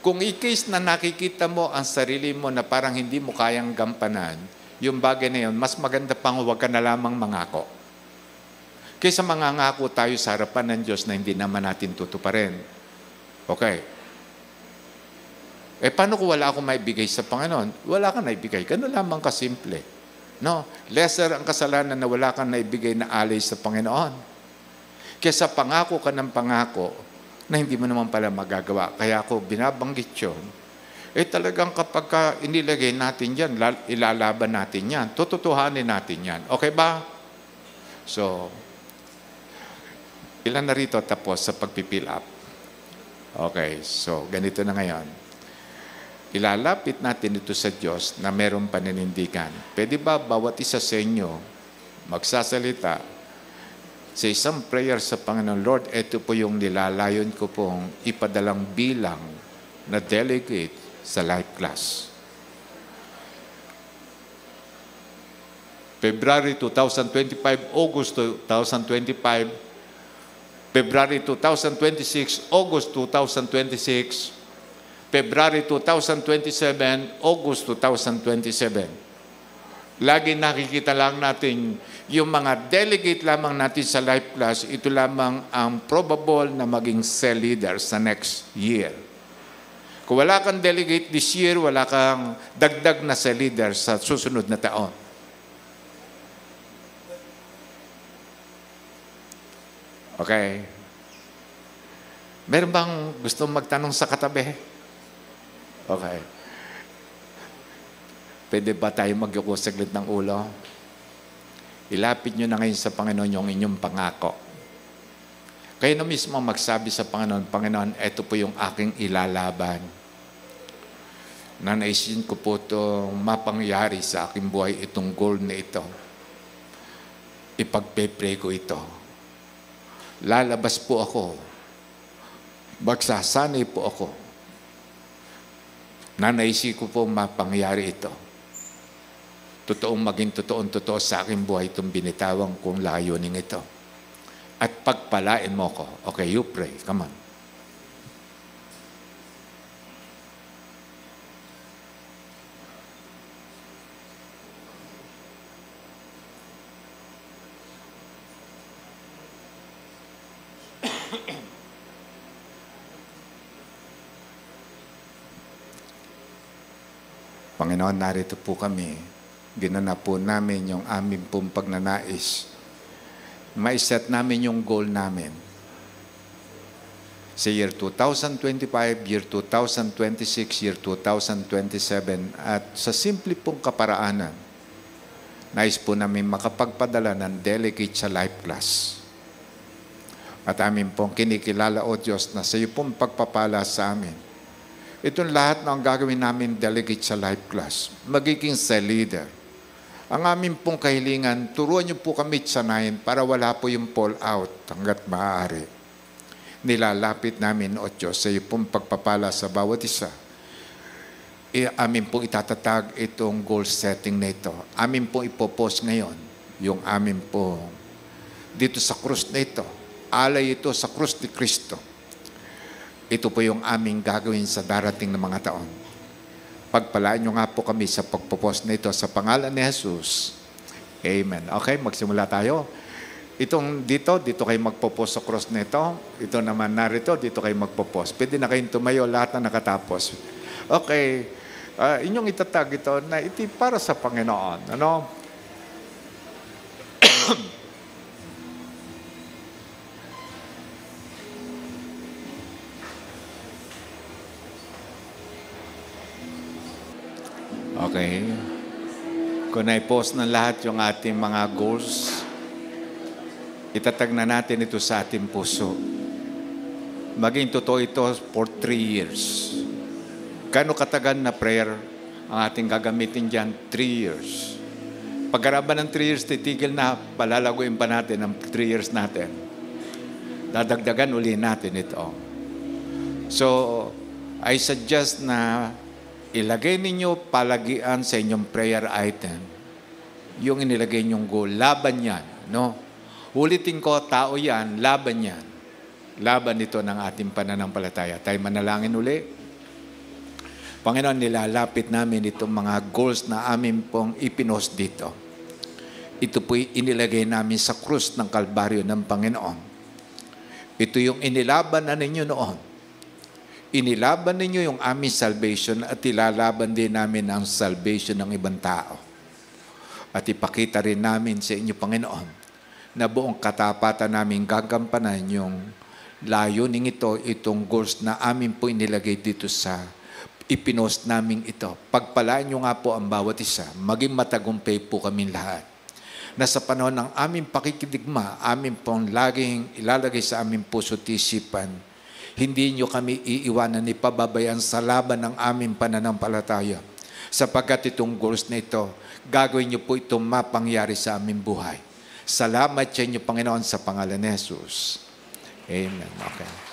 S1: Kung i-case na nakikita mo ang sarili mo na parang hindi mo kayang gampanan, yung bagay na yun, mas maganda pang huwag ka na lamang mangako. Kaysa mangangako tayo sa harapan ng Diyos na hindi naman natin tutuparin. Okay. Paano kung wala akong maibigay sa Panginoon? Wala kang naibigay. Ganun lamang kasimple. No? Lesser ang kasalanan na wala kang naibigay na alay sa Panginoon. Kesa pangako ka ng pangako na hindi mo naman pala magagawa. Kaya ako binabanggit yun. Talagang kapag inilagay natin yan, ilalaban natin yan. Tututuhanin natin yan. Okay ba? So, ilan na rito tapos sa pagpipill up? Okay, so ganito na ngayon. Ilalapit natin ito sa Diyos na mayroong paninindigan. Pwede ba bawat isa sa inyo magsasalita sa isang prayer sa Panginoon? Lord, ito po yung nilalayon ko pong ipadalang bilang na delegate sa life class. February 2025, August 2025, February 2026, August 2026, February 2027, August 2027. Lagi nakikita lang natin yung mga delegate lamang natin sa life class, ito lamang ang probable na maging cell leader sa next year. Kung wala kang delegate this year, wala kang dagdag na cell leader sa susunod na taon. Okay? Meron bang gusto magtanong sa katabi? Okay. Pwede ba tayo magyuko saglit ng ulo? Ilapit nyo na ngayon sa Panginoon yung inyong pangako. Kayo na mismo magsabi sa Panginoon, Panginoon, ito po yung aking ilalaban. Nanaisin ko po itong mapangyari sa aking buhay, itong goal na ito. Ipagpe-pray ko ito. Lalabas po ako. Magsasanay po ako. Nanaisin ko po mapangyari ito. Totoo sa aking buhay itong binitawang kong layunin ito. At pagpalain mo ko. Okay, you pray. Come on. Panginoon, narito po kami ginanap po namin yung aming pong pagnanais. Ma-set namin yung goal namin. Sa year 2025, year 2026, year 2027, at sa simple pong kaparaanan, nais po namin makapagpadala ng delegate sa life class. At amin pong kinikilala, O Diyos, na sa iyo pong pagpapala sa amin. Itong lahat ng gagawin namin delegate sa life class, magiging sa leader. Ang amin pong kahilingan, turuan niyo po kami sanayin para wala po yung fall out hanggat maaari. Nilalapit namin, O Diyos, sa iyo pong pagpapala sa bawat isa. Amin pong itatatag itong goal setting na ito. Amin pong ipopost ngayon yung amin pong dito sa krus na ito. Alay ito sa krus ni Kristo. Ito po yung aming gagawin sa darating na mga taon. Pagpalaan nyo nga po kami sa pagpopost na ito sa pangalan ni Jesus. Amen. Okay, magsimula tayo. Itong dito kayo magpopost sa cross na ito. Ito naman narito, dito kayo magpopost. Pwede na kayong tumayo, lahat na nakatapos. Okay, inyong itatag ito na ito para sa Panginoon. Ano? Okay. Kung na-post ng lahat yung ating mga goals, itatag na natin ito sa ating puso. Maging totoo ito for 3 years. Kano katagal na prayer ang ating gagamitin dyan? 3 years. Pagkaraban ng 3 years, titigil na, palalaguin pa natin ang 3 years natin. Dadagdagan uli natin ito. So, I suggest na ilagay ninyo palagian sa inyong prayer item yung inilagay ninyong goal. Laban yan. No? Ulitin ko, tao yan, laban yan. Laban ito ng ating pananampalataya. Tayo manalangin uli. Panginoon, nilalapit namin itong mga goals na amin pong ipinost dito. Ito po'y inilagay namin sa krus ng Kalbaryo ng Panginoon. Ito yung inilaban na ninyo noon. Inilaban ninyo yung aming salvation at ilalaban din namin ang salvation ng ibang tao. At ipakita rin namin sa inyo, Panginoon, na buong katapatan namin gagampanan yung layuning ito, itong goals na amin po inilagay dito sa ipinost namin ito. Pagpalaan nyo nga po ang bawat isa, maging matagumpay po kami lahat. Na sa panahon ng aming pakikidigma, amin pong laging ilalagay sa aming puso at isipan, hindi nyo kami iiwanan ni pababayan sa laban ng aming pananampalataya. Sapagkat itong goals na ito, gagawin nyo po itong mapangyari sa aming buhay. Salamat sa inyo, Panginoon, sa pangalan ni Jesus. Amen. Okay.